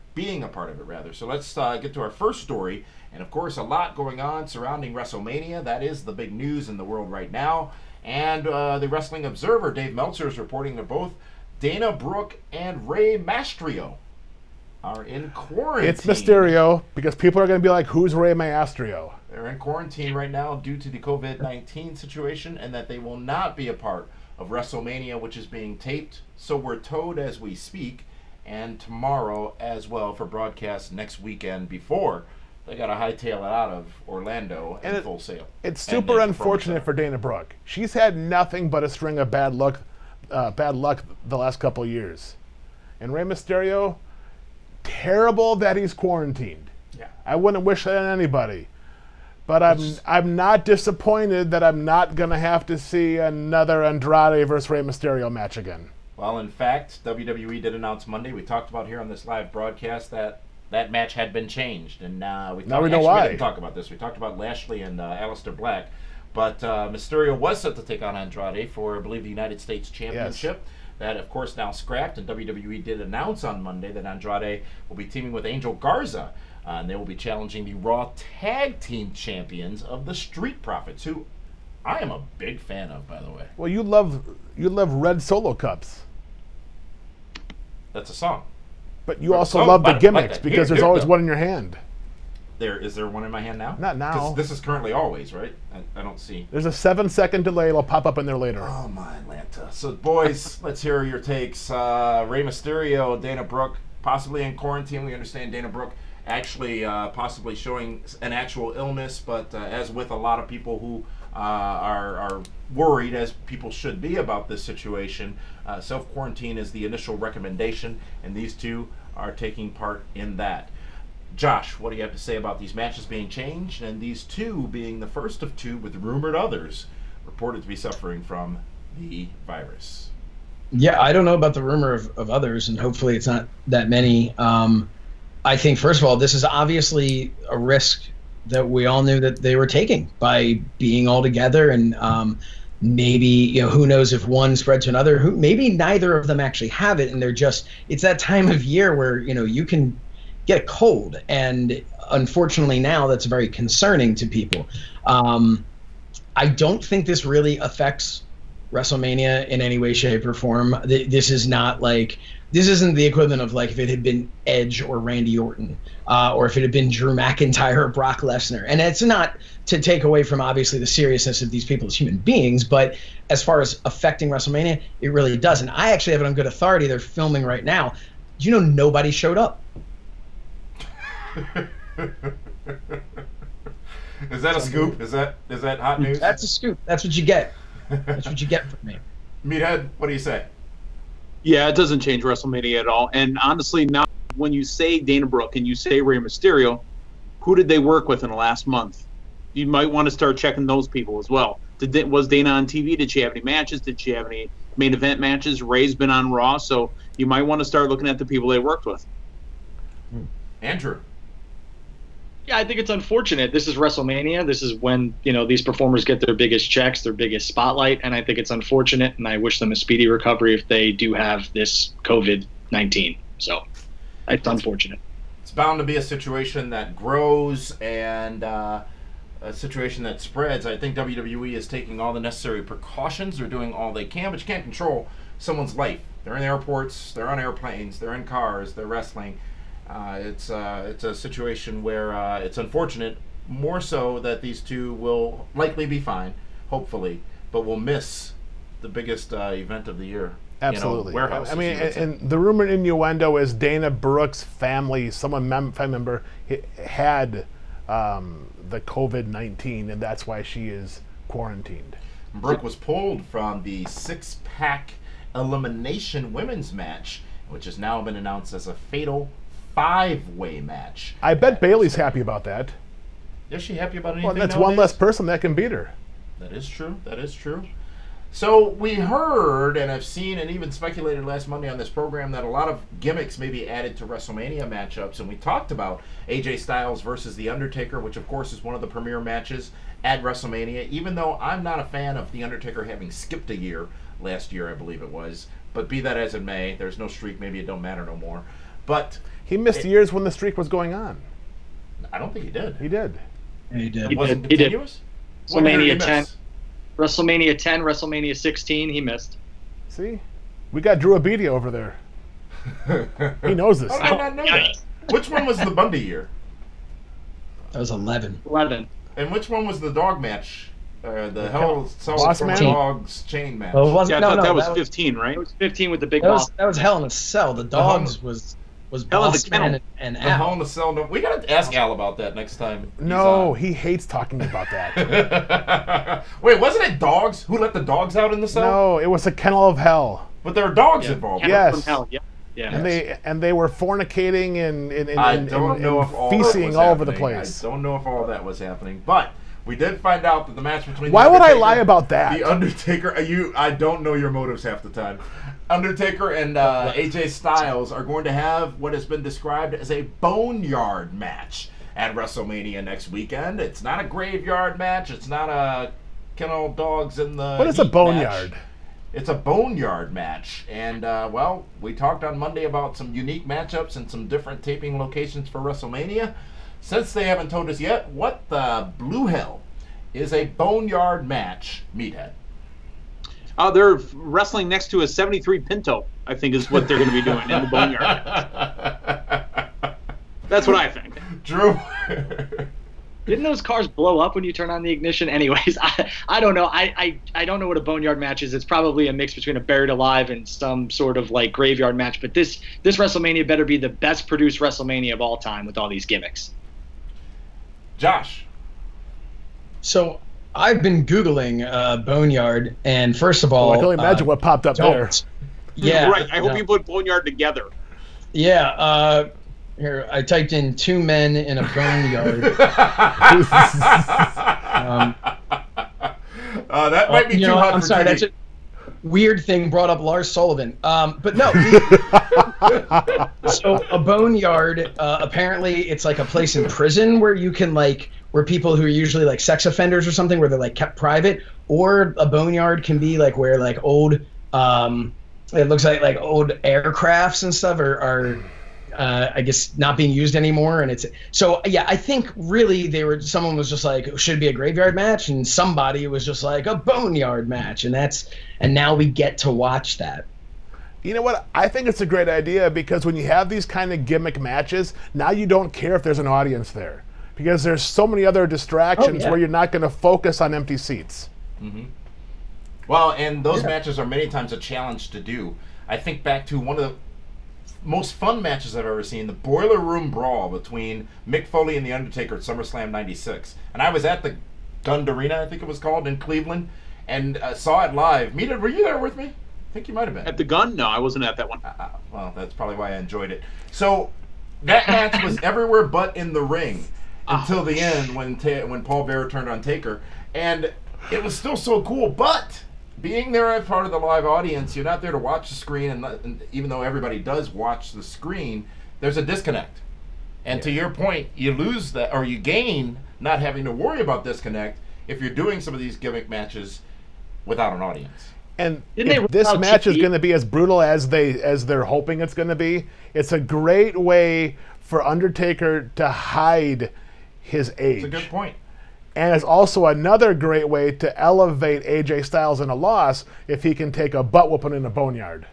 it. So let's get to our first story. And, of course, a lot going on surrounding WrestleMania. That is the big news in the world right now. And the Wrestling Observer, Dave Meltzer, is reporting that both Dana Brooke and Rey Mysterio are in quarantine. It's Mysterio, because people are going to be like, who's Rey Mysterio? They're in quarantine right now due to the COVID-19 situation, and that they will not be a part of WrestleMania, which is being taped, so we're told as we speak, and tomorrow as well for broadcast next weekend before they got to hightail it out of Orlando in Full Sail. It's super unfortunate for Dana Brooke. She's had nothing but a string of bad luck the last couple years. And Rey Mysterio, terrible that he's quarantined. Yeah. I wouldn't wish that on anybody. But I'm not disappointed that I'm not going to have to see another Andrade versus Rey Mysterio match again. Well, in fact, WWE did announce Monday, we talked about here on this live broadcast, that match had been changed. And now we know why. We didn't talk about this. We talked about Lashley and Aleister Black. But Mysterio was set to take on Andrade for, I believe, the United States Championship. Yes. That, of course, now scrapped. And WWE did announce on Monday that Andrade will be teaming with Angel Garza. And they will be challenging the Raw Tag Team Champions of the Street Profits, who I am a big fan of, by the way. Well, you love red Solo Cups. That's a song. But you also love the gimmicks because there's always one in your hand. Is there one in my hand now? Not now. This is currently always, right? I don't see. There's a 7-second delay. It'll pop up in there later. Oh, my Atlanta. So, boys, let's hear your takes. Rey Mysterio, Dana Brooke, possibly in quarantine. We understand Dana Brooke actually possibly showing an actual illness, but as with a lot of people who are worried, as people should be about this situation, self-quarantine is the initial recommendation, and these two are taking part in that. Josh, what do you have to say about these matches being changed, and these two being the first of two with rumored others reported to be suffering from the virus? Yeah, I don't know about the rumor of others, and hopefully it's not that many. I think, first of all, this is obviously a risk that we all knew that they were taking by being all together, and maybe, who knows if one spread to another, maybe neither of them actually have it, and it's that time of year where, you can get a cold, and unfortunately now that's very concerning to people. I don't think this really affects WrestleMania in any way, shape, or form. This isn't the equivalent of like if it had been Edge or Randy Orton, or if it had been Drew McIntyre or Brock Lesnar. And it's not to take away from obviously the seriousness of these people as human beings, but as far as affecting WrestleMania, it really doesn't. I actually have it on good authority. They're filming right now. Do nobody showed up? Is that a scoop? Is that hot news? That's a scoop. That's what you get. That's what you get from me. Meathead, what do you say? Yeah, it doesn't change WrestleMania at all. And honestly, now when you say Dana Brooke and you say Rey Mysterio, who did they work with in the last month? You might want to start checking those people as well. Was Dana on TV? Did she have any matches? Did she have any main event matches? Ray's been on Raw, so you might want to start looking at the people they worked with. Andrew. Yeah, I think it's unfortunate. This is WrestleMania. This is when, these performers get their biggest checks, their biggest spotlight, and I think it's unfortunate, and I wish them a speedy recovery if they do have this COVID-19. So it's unfortunate. It's bound to be a situation that grows and a situation that spreads. I think WWE is taking all the necessary precautions. They're doing all they can, but you can't control someone's life. They're in airports, they're on airplanes, they're in cars, they're wrestling. It's a situation where it's unfortunate, more so that these two will likely be fine, hopefully, but will miss the biggest event of the year. Absolutely. Warehouse. I mean, and the rumor innuendo is Dana Brooke's family, family member, had the COVID-19, and that's why she is quarantined. Brooke was pulled from the six-pack elimination women's match, which has now been announced as a fatal 5-way match. I bet Bailey's happy about that. Is she happy about anything? Well, that's nowadays? one less person that can beat her. That is true. That is true. So we heard and have seen and even speculated last Monday on this program that a lot of gimmicks may be added to WrestleMania matchups, and we talked about AJ Styles versus The Undertaker, which of course is one of the premier matches at WrestleMania, even though I'm not a fan of The Undertaker having skipped a year last year, I believe it was. But be that as it may, there's no streak, maybe it don't matter no more. But he missed years when the streak was going on. I don't think he did. He did. Yeah, he did. It wasn't continuous? WrestleMania 10. WrestleMania 10, WrestleMania 16, he missed. See? We got Drew Abedi over there. He knows this. I did not know that. Which one was the Bundy year? That was 11. 11. And which one was the dog match? The Hell Cell Boss from match? Dogs chain match. Oh, it wasn't, Yeah, I thought that was that 15, right? It was 15 with the big That boss. was Hell in a Cell. The Dogs was Hell in the Boss Man Kennel. and The Hell Al. in the Cell. No, we gotta ask Al about that next time. he's No, on. he hates talking about that. Wait, wasn't it dogs? Who let the dogs out in the cell? No, it was a kennel of hell. But there were dogs involved. Kennel Yes. from Hell, yeah. Yeah. And they were fornicating I and don't know if all that feasting was all over the happening. place. I don't know if all that was happening, but we did find out that the match between Why the would I Undertaker- lie about that? The Undertaker, I don't know your motives half the time. Undertaker and AJ Styles are going to have what has been described as a boneyard match at WrestleMania next weekend. It's not a graveyard match. It's not a kennel dogs in the. What is a heat boneyard? match. It's a boneyard match, and well, we talked on Monday about some unique matchups and some different taping locations for WrestleMania. Since they haven't told us yet, what the blue hell is a boneyard match, Meathead? They're wrestling next to a 73 Pinto, I think is what they're going to be doing in the boneyard. That's what I think. Drew? Didn't those cars blow up when you turn on the ignition? Anyways, I don't know. I don't know what a boneyard match is. It's probably a mix between a buried alive and some sort of like graveyard match. But this WrestleMania better be the best produced WrestleMania of all time with all these gimmicks. Josh? So I've been Googling Boneyard, and first of all, I can only imagine what popped up there. don't. Yeah, Right. I hope you put boneyard together. Yeah. Here, I typed in 2 men in a boneyard. That might be too hot I'm for sorry, TV. that's a weird thing brought up Lars Sullivan. But no. So a boneyard, apparently it's like a place in prison where you can where people who are usually like sex offenders or something, where they're like kept private, or a boneyard can be like where like old, it looks like old aircrafts and stuff are I guess not being used anymore, and it's so yeah. I think really someone was just like, should it be a graveyard match, and somebody was just like a boneyard match, and now we get to watch that. You know what? I think it's a great idea because when you have these kind of gimmick matches, now you don't care if there's an audience there because there's so many other distractions where you're not going to focus on empty seats. Mm-hmm. Well, and those matches are many times a challenge to do. I think back to one of the most fun matches I've ever seen, the Boiler Room Brawl between Mick Foley and The Undertaker at SummerSlam 96. And I was at the Gund Arena, I think it was called, in Cleveland. and saw it live. Mita, were you there with me? I think you might have been. At the gun? No, I wasn't at that one. Well, that's probably why I enjoyed it. So that match was everywhere but in the ring until the end when Paul Bearer turned on Taker. And it was still so cool, but being there as part of the live audience, you're not there to watch the screen, and even though everybody does watch the screen, there's a disconnect. And to your point, you lose that, or you gain not having to worry about disconnect if you're doing some of these gimmick matches without an audience. And if this match is going to be as brutal as they're hoping it's going to be, it's a great way for Undertaker to hide his age. That's a good point. And it's also another great way to elevate AJ Styles in a loss if he can take a butt whooping in a boneyard.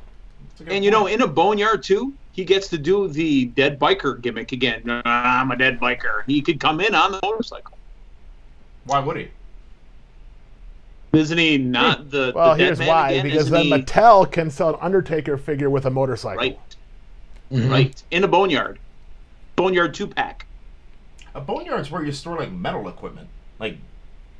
And, in a boneyard, too, he gets to do the dead biker gimmick again. I'm a dead biker. He could come in on the motorcycle. Why would he? Isn't he not the Well, the dead here's man why. again? Because Isn't then he... Mattel can sell an Undertaker figure with a motorcycle. Right. Mm-hmm. Right. In a boneyard. Boneyard 2-pack. A boneyard's where you store, like, metal equipment. Like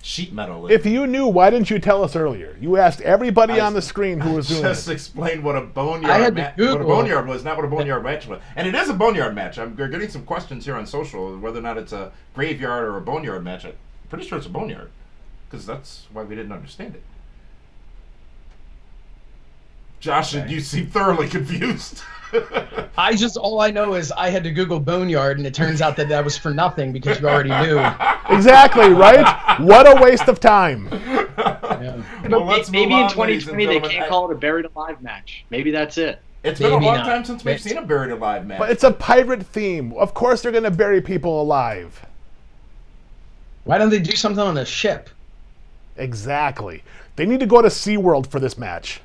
sheet metal. If you knew, why didn't you tell us earlier? You asked everybody on the screen who was doing it. Just explain what a boneyard what a boneyard was, not what a boneyard match was. And it is a boneyard match. I'm getting some questions here on social whether or not it's a graveyard or a boneyard match. I'm pretty sure it's a boneyard because that's why we didn't understand it. Josh, you seem thoroughly confused. All I know is I had to Google boneyard, and it turns out that was for nothing because you already knew. Exactly, right? What a waste of time. Yeah. Well, let's maybe move in on, 2020 they ladies and can't call it a buried alive match. Maybe that's it. It's been a Maybe long not. time since we've seen a buried alive match. But it's a pirate theme. Of course they're going to bury people alive. Why don't they do something on a ship? Exactly. They need to go to SeaWorld for this match.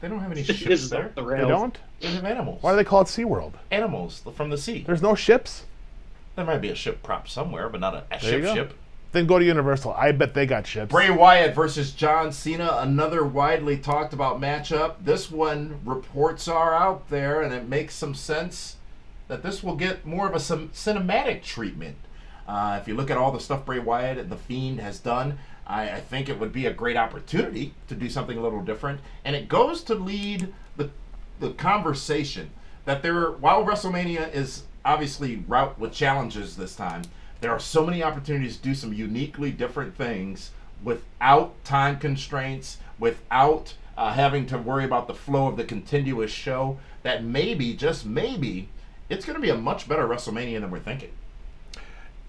They don't have any This ships is there. off the They rails. don't? They have animals. Why do they call it SeaWorld? Animals from the sea. There's no ships? There might be a ship prop somewhere, but not a There you go. ship. Then go to Universal. I bet they got ships. Bray Wyatt versus John Cena, another widely talked about matchup. This one, reports are out there, and it makes some sense that this will get more of a cinematic treatment. If you look at all the stuff Bray Wyatt and The Fiend has done, I think it would be a great opportunity to do something a little different. And it goes to lead the conversation that while WrestleMania is obviously route with challenges this time, there are so many opportunities to do some uniquely different things without time constraints, without having to worry about the flow of the continuous show, that maybe, just maybe, it's going to be a much better WrestleMania than we're thinking.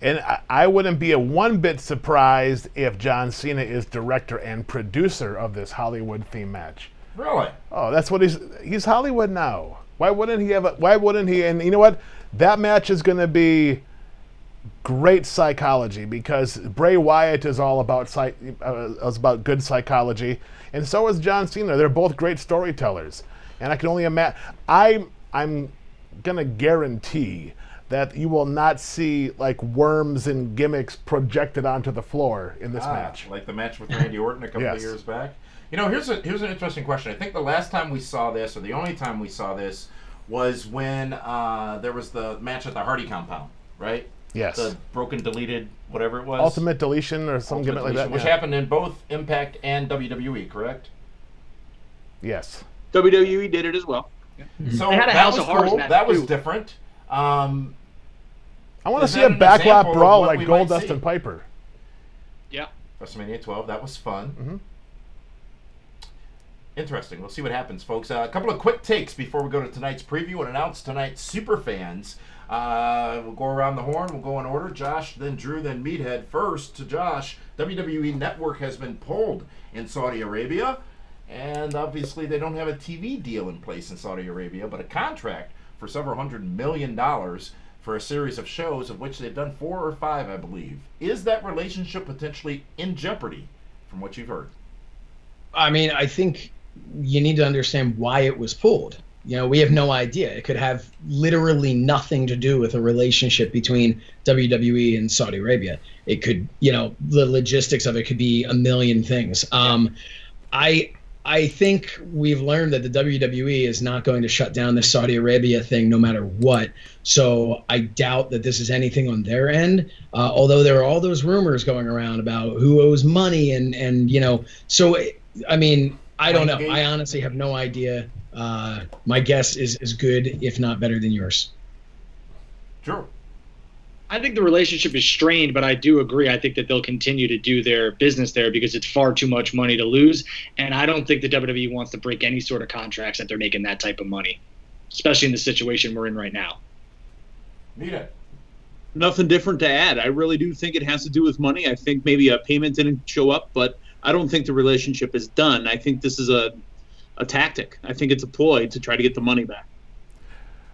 And I wouldn't be a one bit surprised if John Cena is director and producer of this Hollywood theme match. Really? Oh, that's what he's Hollywood now. Why wouldn't he and you know what? That match is going to be great psychology because Bray Wyatt is all about good psychology, and so is John Cena. They're both great storytellers, and I can only imagine. I'm gonna guarantee that you will not see like worms and gimmicks projected onto the floor in this match, like the match with Randy Orton a couple of years back. Here's an interesting question. I think the last time we saw this, or the only time we saw this, was when there was the match at the Hardy compound, right? Yes. The broken, deleted, whatever it was. Ultimate Deletion or some gimmick like that. Which happened in both Impact and WWE, correct? Yes. WWE did it as well. So They had a that House was of Horrors cool. match, That was too. different. I want to Is see that a an backlot example of brawl what like we might Goldust see? and Piper. Yeah. WrestleMania 12, that was fun. Mm-hmm. Interesting. We'll see what happens, folks. A couple of quick takes before we go to tonight's preview and announce tonight's Superfans. We'll go around the horn. We'll go in order. Josh, then Drew, then Meathead. First to Josh, WWE Network has been pulled in Saudi Arabia. And obviously they don't have a TV deal in place in Saudi Arabia, but a contract for several $100 million for a series of shows, of which they've done 4 or 5, I believe. Is that relationship potentially in jeopardy from what you've heard? I mean, I think you need to understand why it was pulled. We have no idea. It could have literally nothing to do with a relationship between WWE and Saudi Arabia. It could, the logistics of it could be a million things. I think we've learned that the WWE is not going to shut down the Saudi Arabia thing no matter what. So I doubt that this is anything on their end. Although there are all those rumors going around about who owes money and So I mean, I don't know. I honestly have no idea. My guess is as good, if not better, than yours. Sure. I think the relationship is strained, but I do agree. I think that they'll continue to do their business there because it's far too much money to lose. And I don't think the WWE wants to break any sort of contracts that they're making that type of money, especially in the situation we're in right now. Nita. Nothing different to add. I really do think it has to do with money. I think maybe a payment didn't show up, but I don't think the relationship is done. I think this is a tactic. I think it's a ploy to try to get the money back.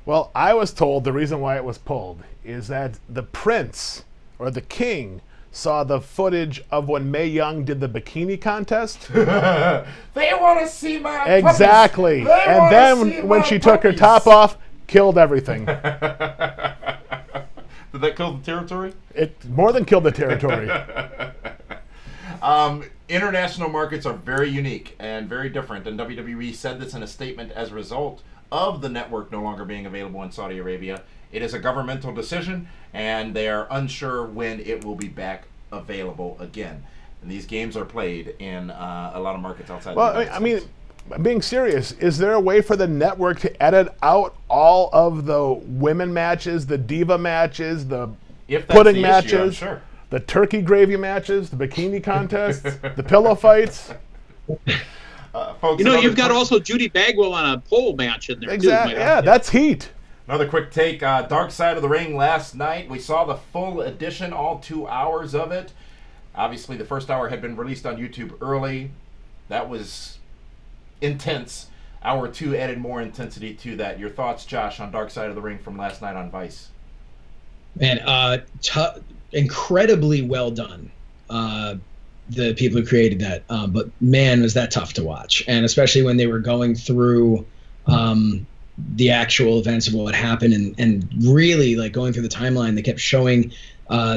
Well, I was told the reason why it was pulled is that the prince or the king saw the footage of when Mae Young did the bikini contest. They want to see my exactly. And then when she took her top off, killed everything. Did that kill the territory? It more than killed the territory. International markets are very unique and very different, and WWE said this in a statement as a result of the network no longer being available in Saudi Arabia. It is a governmental decision, and they are unsure when it will be back available again. And these games are played in a lot of markets outside the United States. I mean, being serious, is there a way for the network to edit out all of the women matches, the diva matches, the pudding matches, sure. the turkey gravy matches, the bikini contests, the pillow fights? Folks, you've got also Judy Bagwell on a pole match in there, exactly. too. Yeah, that's heat. Another quick take, Dark Side of the Ring last night. We saw the full edition, all 2 hours of it. Obviously, the first hour had been released on YouTube early. That was intense. Hour 2 added more intensity to that. Your thoughts, Josh, on Dark Side of the Ring from last night on Vice? Man, incredibly well done. The people who created that, but man, was that tough to watch, and especially when they were going through the actual events of what happened, and really like going through the timeline. They kept showing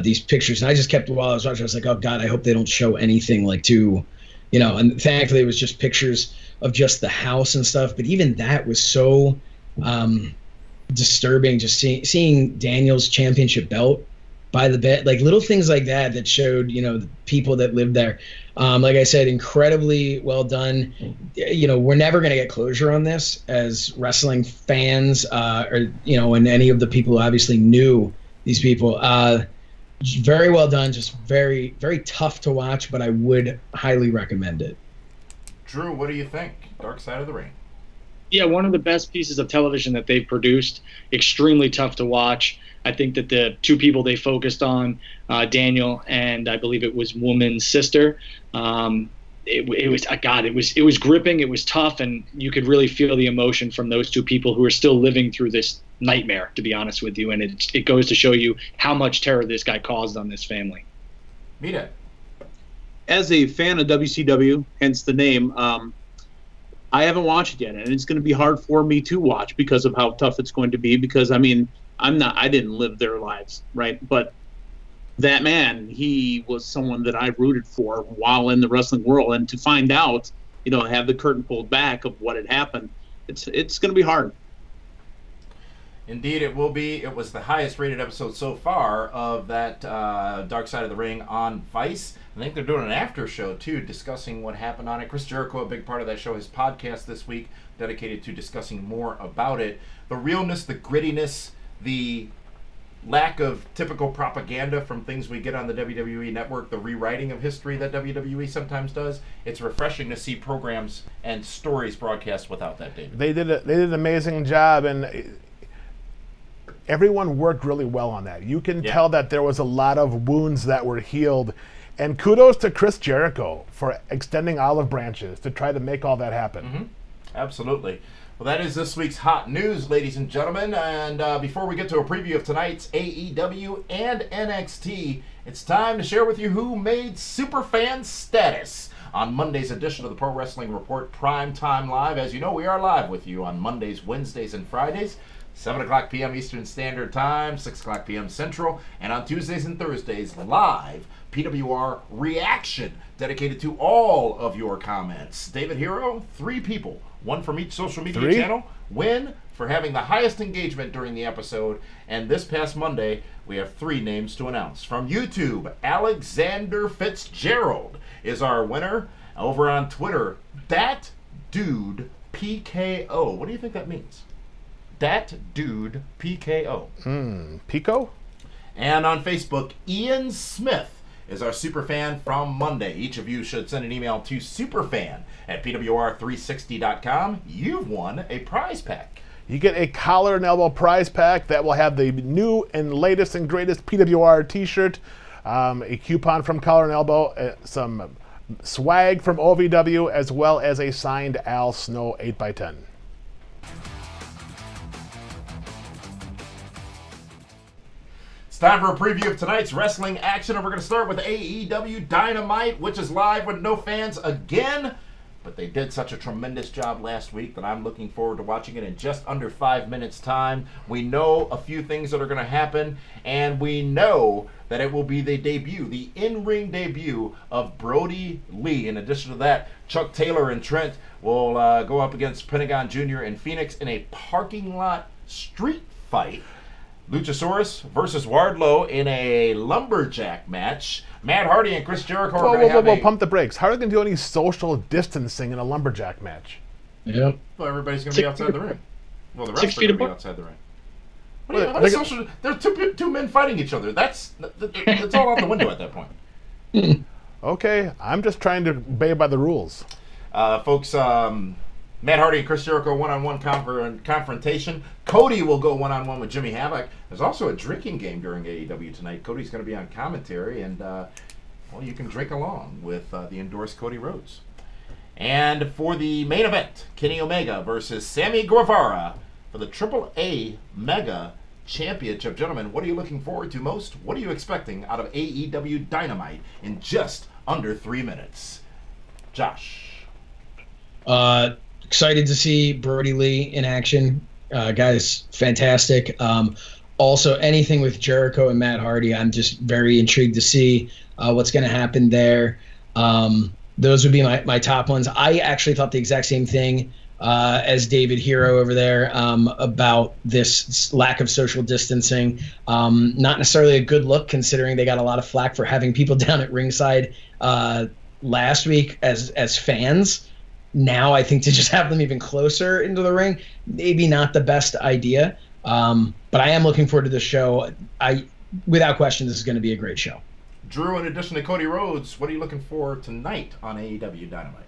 these pictures, and I just kept, while I was watching, I was like, oh God, I hope they don't show anything like too, and thankfully it was just pictures of just the house and stuff, but even that was so disturbing, just seeing Daniel's championship belt by the bed, like little things like that showed, the people that lived there. Like I said, incredibly well done. We're never going to get closure on this as wrestling fans, and any of the people who obviously knew these people. Very well done, just very, very tough to watch, but I would highly recommend it. Drew, what do you think? Dark Side of the Ring. Yeah, one of the best pieces of television that they've produced. Extremely tough to watch. I think that the 2 people they focused on, Daniel and I believe it was Woman's sister, it was gripping, it was tough, and you could really feel the emotion from those 2 people who are still living through this nightmare, to be honest with you. And it goes to show you how much terror this guy caused on this family. Mita. As a fan of WCW, hence the name, I haven't watched it yet, and it's going to be hard for me to watch because of how tough it's going to be. Because I didn't live their lives, right? But that man, he was someone that I rooted for while in the wrestling world, and to find out, have the curtain pulled back of what had happened, it's going to be hard. Indeed, it will be. It was the highest rated episode so far of that Dark Side of the Ring on Vice. I think they're doing an after show too, discussing what happened on it. Chris Jericho, a big part of that show, his podcast this week dedicated to discussing more about it. The realness, the grittiness, the lack of typical propaganda from things we get on the WWE Network, the rewriting of history that WWE sometimes does. It's refreshing to see programs and stories broadcast without that, David. They did an amazing job, and everyone worked really well on that. You can tell that there was a lot of wounds that were healed. And kudos to Chris Jericho for extending olive branches to try to make all that happen. Mm-hmm. Absolutely. Well, that is this week's hot news, ladies and gentlemen. And before we get to a preview of tonight's AEW and NXT, it's time to share with you who made superfan status on Monday's edition of the Pro Wrestling Report Prime Time Live. As you know, we are live with you on Mondays, Wednesdays, and Fridays, 7 o'clock p.m. Eastern Standard Time, 6 o'clock p.m. Central, and on Tuesdays and Thursdays, live PWR Reaction, dedicated to all of your comments. David Hero, 3 people, 1 from each social media channel, win for having the highest engagement during the episode. And this past Monday, we have 3 names to announce. From YouTube, Alexander Fitzgerald is our winner. Over on Twitter, That Dude PKO. What do you think that means? That Dude PKO. Pico? And on Facebook, Ian Smith is our superfan from Monday. Each of you should send an email to superfan@pwr360.com. You've won a prize pack. You get a collar and elbow prize pack that will have the new and latest and greatest PWR t-shirt, a coupon from Collar and Elbow, some swag from OVW, as well as a signed Al Snow 8x10. It's time for a preview of tonight's wrestling action, and we're going to start with AEW Dynamite, which is live with no fans again. But they did such a tremendous job last week that I'm looking forward to watching it in just under 5 minutes' time. We know a few things that are going to happen, and we know that it will be the debut, the in-ring debut of Brody Lee. In addition to that, Chuck Taylor and Trent will go up against Pentagon Jr. and Phoenix in a parking lot street fight. Luchasaurus versus Wardlow in a lumberjack match. Matt Hardy and Chris Jericho are going to have pump the brakes. How are they going to do any social distancing in a lumberjack match? Yep. Well, everybody's going to be outside the ring. Well, the rest are going to be outside the ring. There's two men fighting each other. That's all out the window at that point. Okay, I'm just trying to obey by the rules. Folks, Matt Hardy and Chris Jericho one-on-one confrontation. Cody will go one-on-one with Jimmy Havoc. There's also a drinking game during AEW tonight. Cody's going to be on commentary, and you can drink along with the endorsed Cody Rhodes. And for the main event, Kenny Omega versus Sammy Guevara for the AAA Mega Championship. Gentlemen, what are you looking forward to most? What are you expecting out of AEW Dynamite in just under 3 minutes? Josh. Excited to see Brody Lee in action. Guy's fantastic. Also, anything with Jericho and Matt Hardy, I'm just very intrigued to see what's going to happen there. Those would be my top ones. I actually thought the exact same thing as David Hero over there about this lack of social distancing. Not necessarily a good look, considering they got a lot of flack for having people down at ringside last week as fans. Now I think to just have them even closer into the ring, maybe not the best idea. But I am looking forward to the show. Without question, this is going to be a great show. Drew, in addition to Cody Rhodes, what are you looking for tonight on AEW Dynamite?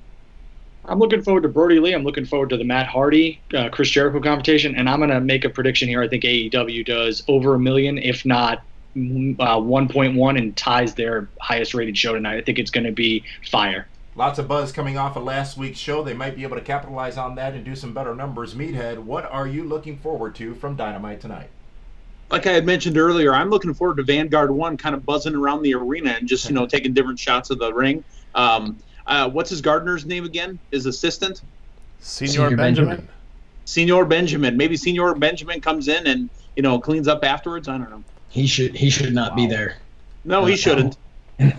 I'm looking forward to Brody Lee. I'm looking forward to the Matt Hardy, Chris Jericho confrontation, and I'm going to make a prediction here. I think AEW does over 1 million, if not 1.1, and ties their highest rated show tonight. I think it's going to be fire. Lots of buzz coming off of last week's show. They might be able to capitalize on that and do some better numbers. Meathead, what are you looking forward to from Dynamite tonight? Like I had mentioned earlier, I'm looking forward to Vanguard 1 kind of buzzing around the arena and just, taking different shots of the ring. What's his Gardner's name again? His assistant? Senior Benjamin. Senior Benjamin. Maybe Senior Benjamin comes in and, cleans up afterwards. I don't know. He should not be there. No, he shouldn't. It's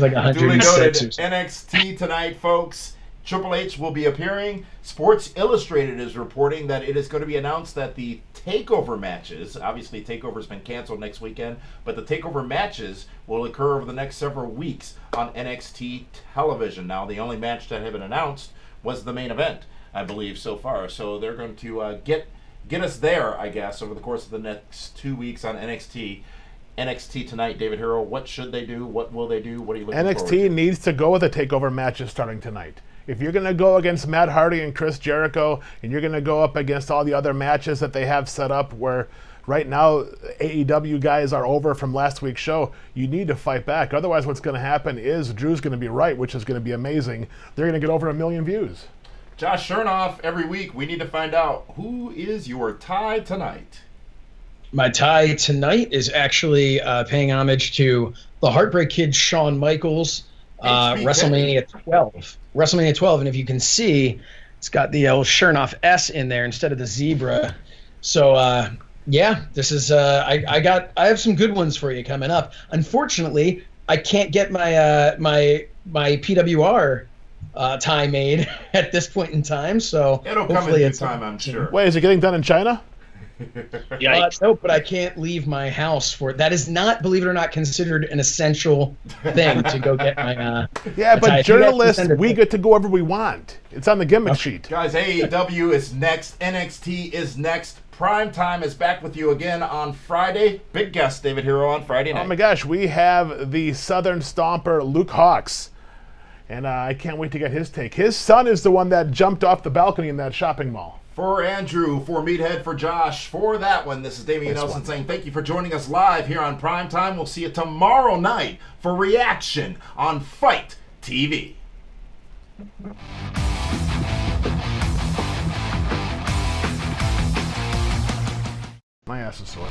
like 106 NXT tonight, folks. Triple H will be appearing. Sports Illustrated is reporting that it is going to be announced that the TakeOver matches, obviously TakeOver's been canceled next weekend, but the TakeOver matches will occur over the next several weeks on NXT television. Now, the only match that had been announced was the main event, I believe, so far. So they're going to get us there, I guess, over the course of the next 2 weeks on NXT. NXT tonight, David Hero, what should they do? What will they do? What are you looking forward to? NXT needs to go with the TakeOver matches starting tonight. If you're going to go against Matt Hardy and Chris Jericho, and you're going to go up against all the other matches that they have set up where right now AEW guys are over from last week's show, you need to fight back. Otherwise, what's going to happen is Drew's going to be right, which is going to be amazing. They're going to get over 1 million views. Josh Chernoff, every week we need to find out who is your tie tonight. My tie tonight is actually paying homage to the Heartbreak Kid Shawn Michaels, WrestleMania 12. WrestleMania 12, and if you can see, it's got the old Chernoff S in there instead of the zebra. So, yeah, this is I have some good ones for you coming up. Unfortunately, I can't get my my PWR tie made at this point in time. So It'll come in due time, I'm sure. Wait, is it getting done in China? No, but I can't leave my house for it. That is not, believe it or not, considered an essential thing to go get my. Yeah, but tie. journalists, we get to go wherever we want. It's on the gimmick sheet. Guys, AEW is next. NXT is next. Prime Time is back with you again on Friday. Big guest, David Hero, on Friday night. Oh my gosh, we have the Southern Stomper, Luke Hawks. And I can't wait to get his take. His son is the one that jumped off the balcony in that shopping mall. For Andrew, for Meathead, for Josh, for that one, this is Damian Nelson saying thank you for joining us live here on Prime Time. We'll see you tomorrow night for Reaction on Fight TV. My ass is sore.